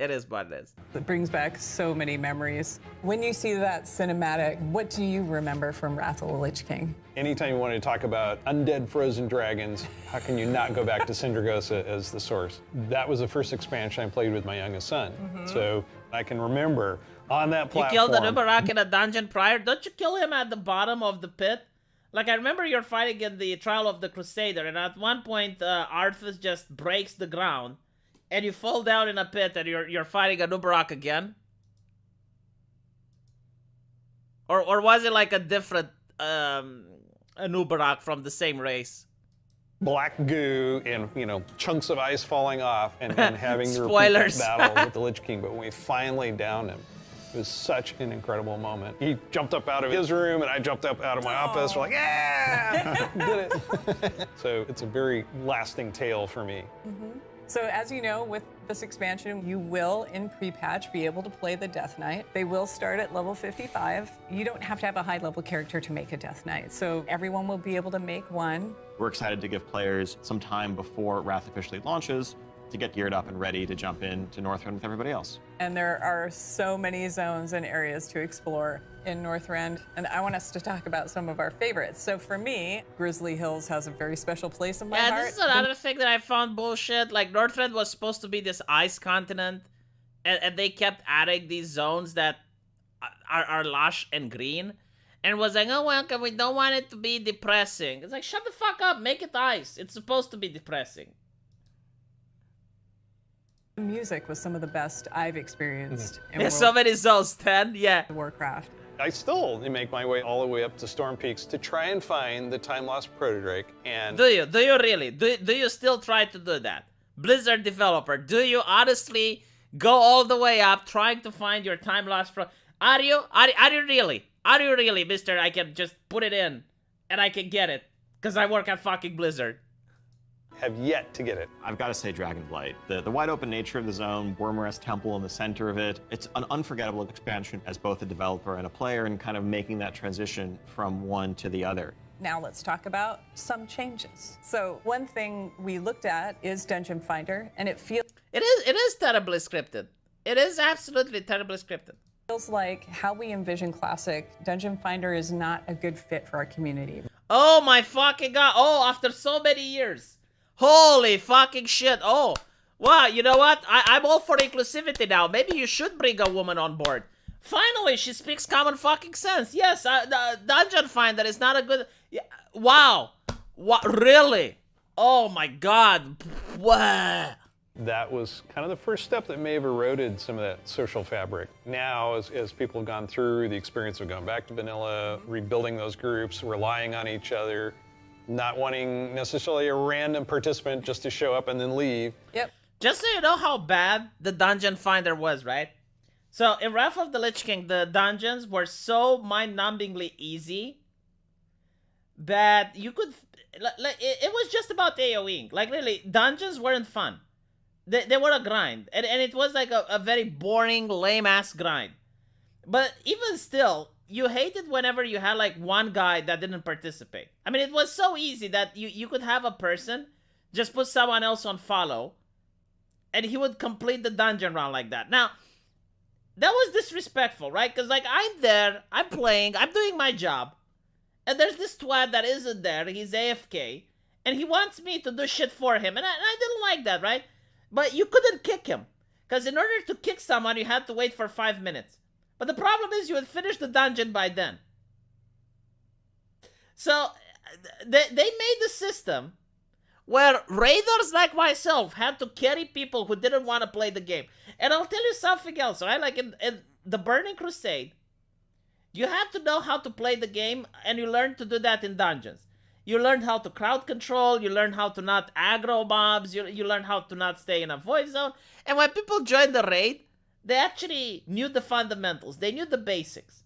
It is what it is. It brings back so many memories. When you see that cinematic, what do you remember from Wrath of the Lich King? Anytime you want to talk about undead frozen dragons, how can you not go back to Syndragosa as the source? That was the first expansion I played with my youngest son. So I can remember on that platform. You killed the Nubarak in a dungeon prior. Don't you kill him at the bottom of the pit? Like, I remember you're fighting in the Trial of the Crusader, and at one point, Arthas just breaks the ground, and you fall down in a pit, and you're fighting a Nubarak again? Or was it like a different a Nubarak from the same race? Black goo and, you know, chunks of ice falling off and having to repeat Spoilers. that battle with the Lich King. But when we finally downed him, it was such an incredible moment. He jumped up out of his room and I jumped up out of my office. We're like, yeah, did it. So it's a very lasting tale for me. So as you know, with this expansion, you will, in pre-patch, be able to play the Death Knight. They will start at level 55. You don't have to have a high-level character to make a Death Knight, so everyone will be able to make one. We're excited to give players some time before Wrath officially launches to get geared up and ready to jump into Northrend with everybody else. And there are so many zones and areas to explore in Northrend, and I want us to talk about some of our favorites. So for me, Grizzly Hills has a very special place in my heart. Yeah, this is another thing that I found bullshit. Like, Northrend was supposed to be this ice continent, and they kept adding these zones that are lush and green, and was like, oh, well, we don't want it to be depressing. It's like, shut the fuck up, make it ice. It's supposed to be depressing. Music was some of the best I've experienced in There's so many zones, 10, yeah. Warcraft. I still make my way all the way up to Storm Peaks to try and find the time-lost Protodrake. And Do you really? Do you still try to do that? Blizzard developer, do you honestly go all the way up trying to find your time-lost pro... Are you really? Are you really, mister? I can just put it in and I can get it because I work at fucking Blizzard. have yet to get it. I've got to say Dragonflight. The wide open nature of the zone, Wormrest Temple in the center of it, it's an unforgettable expansion as both a developer and a player, and kind of making that transition from one to the other. Now let's talk about some changes. So one thing we looked at is Dungeon Finder, and it feels It is terribly scripted. It is absolutely terribly scripted. like how we envision Classic, Dungeon Finder is not a good fit for our community. Oh my fucking god. Oh, after so many years. Holy fucking shit. Oh, wow, you know what? I'm all for inclusivity now. Maybe you should bring a woman on board. Finally, she speaks common fucking sense. Yes, Dungeon Finder is not a good... Yeah, wow. What? Really? Oh my god. Wow. That was kind of the first step that may have eroded some of that social fabric. Now, as people have gone through the experience of going back to vanilla, rebuilding those groups, relying on each other, not wanting necessarily a random participant just to show up and then leave. Yep. Just so you know how bad the Dungeon Finder was, right? So in Wrath of the Lich King, the dungeons were so mind-numbingly easy that you could... It was just about AoEing. Like, really, dungeons weren't fun. They were a grind. And it was like a very boring, lame-ass grind. But even still, you hated whenever you had like one guy that didn't participate. I mean, it was so easy that you could have a person just put someone else on follow, and he would complete the dungeon run like that. Now, that was disrespectful, right? Because like, I'm there, I'm playing, I'm doing my job, and there's this twat that isn't there, he's AFK, and he wants me to do shit for him, and I didn't like that, right? But you couldn't kick him, because in order to kick someone, you had to wait for 5 minutes. But the problem is you would finish the dungeon by then. So, they made the system where raiders like myself had to carry people who didn't want to play the game. And I'll tell you something else, right? Like in the Burning Crusade, you had to know how to play the game, and you learned to do that in dungeons. You learned how to crowd control, you learned how to not aggro mobs, you learned how to not stay in a void zone. And when people joined the raid, they actually knew the fundamentals. They knew the basics.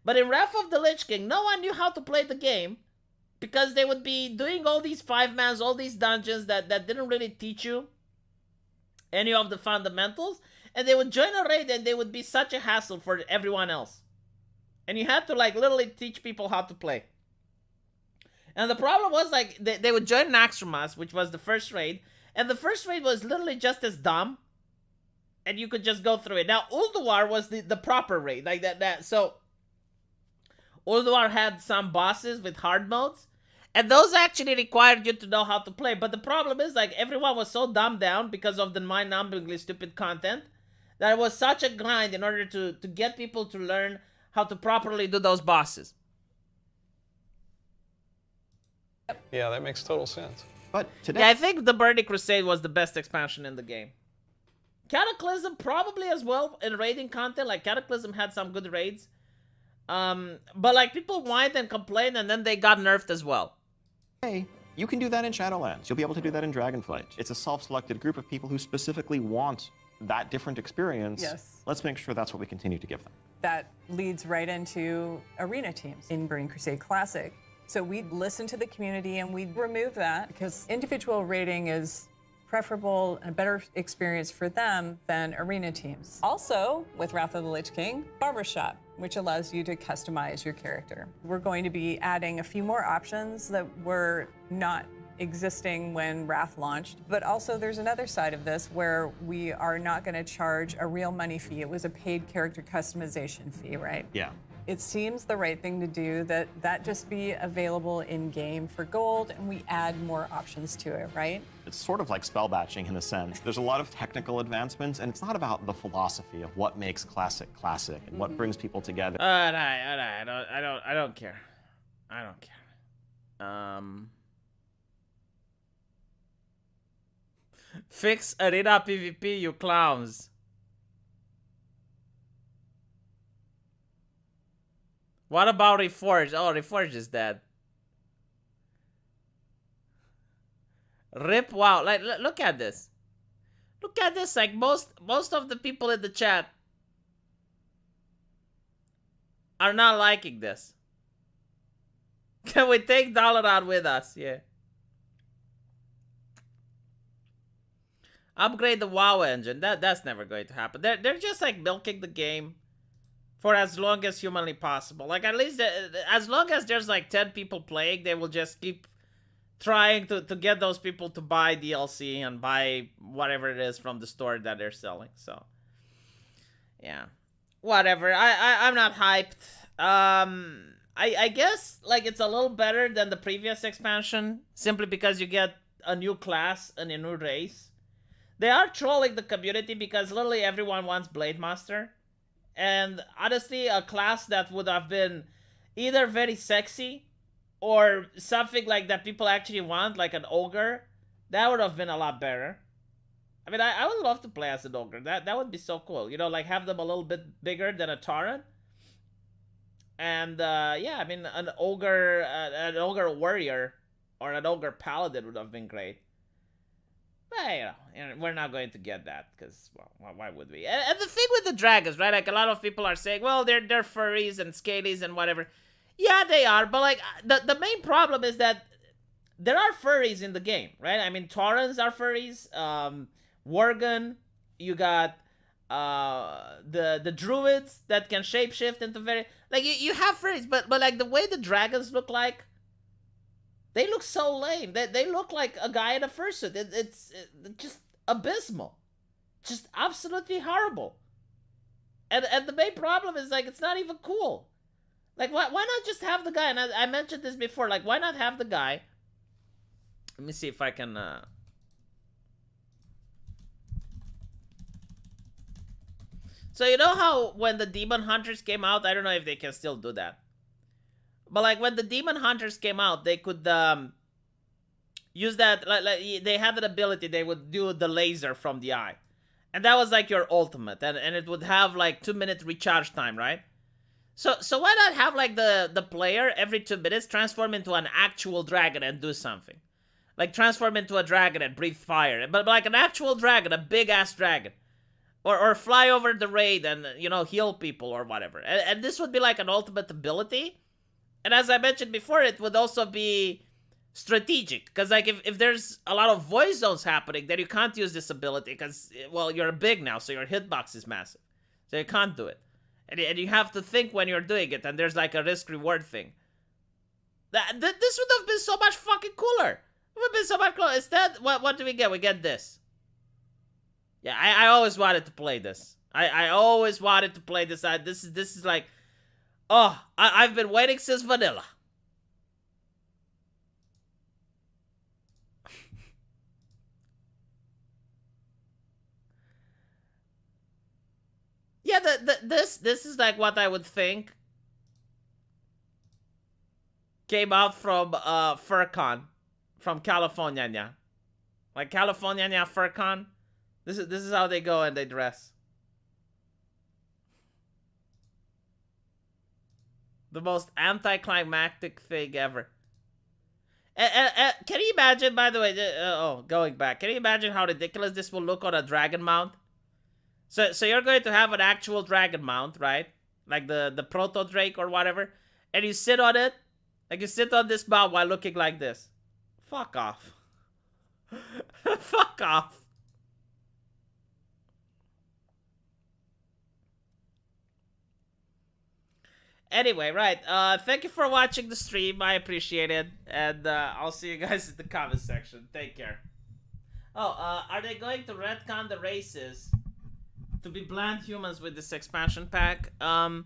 But in Wrath of the Lich King, no one knew how to play the game because they would be doing all these 5-mans, all these dungeons that didn't really teach you any of the fundamentals. And they would join a raid and they would be such a hassle for everyone else. And you had to like literally teach people how to play. And the problem was like they would join Naxxramas, which was the first raid. And the first raid was literally just as dumb and you could just go through it. Now, Ulduar was the proper raid, like that. So, Ulduar had some bosses with hard modes, and those actually required you to know how to play. But the problem is, like, everyone was so dumbed down because of the mind-numbingly stupid content that it was such a grind in order to get people to learn how to properly do those bosses. Yeah, that makes total sense. But today, Yeah, I think the Burning Crusade was the best expansion in the game. Cataclysm probably as well in raiding content. Like, Cataclysm had some good raids. But like, people whined and complained, and then they got nerfed as well. hey, you can do that in Shadowlands. You'll be able to do that in Dragonflight. It's a self-selected group of people who specifically want that different experience. Yes. Let's make sure that's what we continue to give them. That leads right into arena teams in Burning Crusade Classic. So we listen to the community and we remove that because individual rating is preferable and a better experience for them than arena teams. Also, with Wrath of the Lich King, Barbershop, which allows you to customize your character. We're going to be adding a few more options that were not existing when Wrath launched, but also there's another side of this where we are not going to charge a real money fee. It was a paid character customization fee, right? Yeah. It seems the right thing to do that just be available in game for gold and we add more options to it, right? It's sort of like spell batching in a sense. There's a lot of technical advancements, and it's not about the philosophy of what makes classic classic and what brings people together. Alright, I don't care. I don't care. Fix arena PvP, you clowns. What about Reforged? Oh, Reforged is dead. Rip, wow. Like, look at this. Look at this. Like, most of the people in the chat are not liking this. Can we take Dalaran with us? Yeah. Upgrade the WoW engine. That's never going to happen. They're just like milking the game for as long as humanly possible. Like, at least as long as there's like 10 people playing, they will just keep trying to get those people to buy DLC and buy whatever it is from the store that they're selling. So, yeah. Whatever. I'm not hyped. I guess, like, it's a little better than the previous expansion, simply because you get a new class and a new race. They are trolling the community because literally everyone wants Blade Master. And honestly, a class that would have been either very sexy or something like that people actually want, like an ogre, that would have been a lot better. I mean, I would love to play as an ogre. That would be so cool. You know, like have them a little bit bigger than a Tauren. And yeah, I mean, an ogre warrior or an ogre paladin would have been great. But, you know, we're not going to get that because, well, why would we? And the thing with the dragons, right? Like, a lot of people are saying, well, they're furries and scalies and whatever. Yeah, they are. But, like, the main problem is that there are furries in the game, right? I mean, Taurens are furries. Worgen, you got the druids that can shapeshift into very... Like, you have furries, but like, the way the dragons look like, they look so lame. They look like a guy in a fursuit. It's just abysmal. Just absolutely horrible. And the main problem is, like, it's not even cool. Like, why not just have the guy? And I mentioned this before. Like, why not have the guy? Let me see if I can... So, you know how when the Demon Hunters came out, I don't know if they can still do that. But, like, when the Demon Hunters came out, they could use that, like they had an ability, they would do the laser from the eye. And that was, like, your ultimate. And it would have, like, 2-minute recharge time, right? So why not have, like, the player every 2 minutes transform into an actual dragon and do something? Like, transform into a dragon and breathe fire. But like, an actual dragon, a big-ass dragon. Or fly over the raid and, you know, heal people or whatever. And this would be, like, an ultimate ability. And as I mentioned before, it would also be strategic. Because, like, if there's a lot of voice zones happening, then you can't use this ability. Because, well, you're big now, so your hitbox is massive. So you can't do it. And you have to think when you're doing it. And there's, like, a risk-reward thing. This would have been so much fucking cooler. It would have been so much cooler. Instead, what do we get? We get this. Yeah, I always wanted to play this. I always wanted to play this. This is like, oh, I've been waiting since vanilla. Yeah, this is like what I would think came out from FurCon, from California. Yeah. Like California FurCon. This is how they go and they dress. The most anticlimactic thing ever. Can you imagine, by the way, going back, can you imagine how ridiculous this will look on a dragon mount? So you're going to have an actual dragon mount, right? Like the proto drake or whatever, and you sit on it, like you sit on this mount while looking like this. Fuck off. Fuck off. Anyway, right. Thank you for watching the stream. I appreciate it, and I'll see you guys in the comment section. Take care. Oh, are they going to retcon the races to be bland humans with this expansion pack? I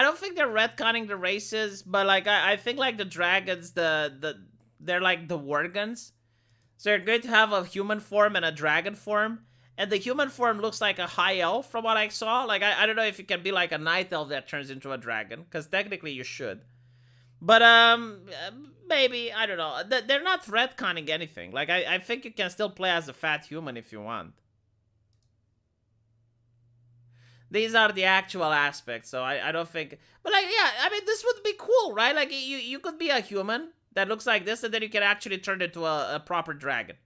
don't think they're retconning the races, but like I think like the dragons, they're like the Worgans. So you're going to have a human form and a dragon form. And the human form looks like a high elf from what I saw. Like, I don't know if you can be like a night elf that turns into a dragon. Because technically you should. But, maybe. I don't know. They're not retconning anything. Like, I think you can still play as a fat human if you want. These are the actual aspects. So I don't think... But, like, yeah. I mean, this would be cool, right? Like, you could be a human that looks like this. And then you can actually turn into a proper dragon.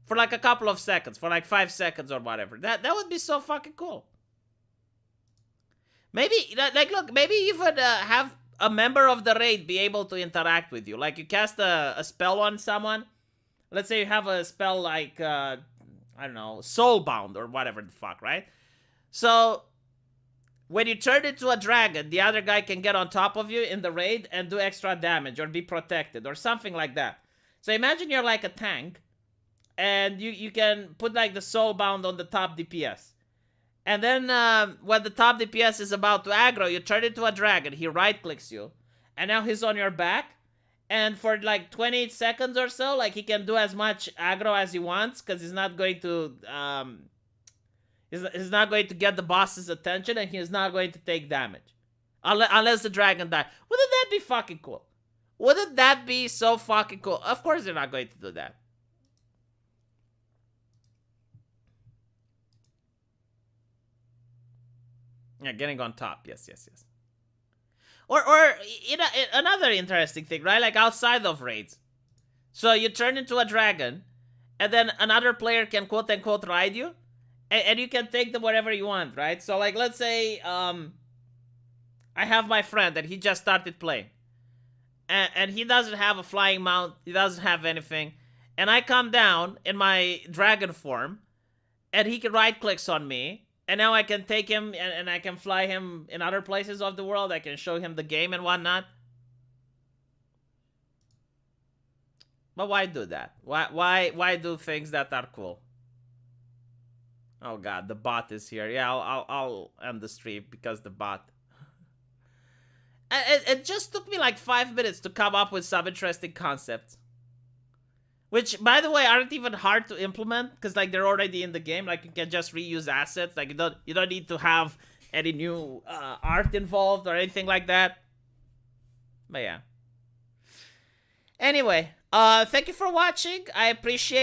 For like a couple of seconds, for like 5 seconds or whatever. That would be so fucking cool. Maybe, like, look, maybe even have a member of the raid be able to interact with you. Like, you cast a spell on someone. Let's say you have a spell like, I don't know, Soulbound or whatever the fuck, right? So, when you turn into a dragon, the other guy can get on top of you in the raid and do extra damage or be protected or something like that. So, imagine you're like a tank. And you can put like the soulbound on the top DPS. And then when the top DPS is about to aggro, you turn into a dragon. He right clicks you. And now he's on your back. And for like 20 seconds or so, like he can do as much aggro as he wants. Because he's not going to he's not going to get the boss's attention. And he's not going to take damage. Unless the dragon dies. Wouldn't that be fucking cool? Wouldn't that be so fucking cool? Of course they're not going to do that. Yeah, getting on top. Yes. Or another interesting thing, right? Like outside of raids. So you turn into a dragon, and then another player can quote-unquote ride you, and you can take them wherever you want, right? So like, let's say, I have my friend, and he just started playing. And he doesn't have a flying mount, he doesn't have anything. And I come down in my dragon form, and he can right-clicks on me. And now I can take him and I can fly him in other places of the world. I can show him the game and whatnot. But why do that? Why do things that are cool? Oh god, the bot is here. Yeah, I'll end the stream because the bot. It just took me like 5 minutes to come up with some interesting concepts. Which, by the way, aren't even hard to implement because, like, they're already in the game. Like, you can just reuse assets. Like, you don't need to have any new art involved or anything like that. But yeah. Anyway, thank you for watching. I appreciate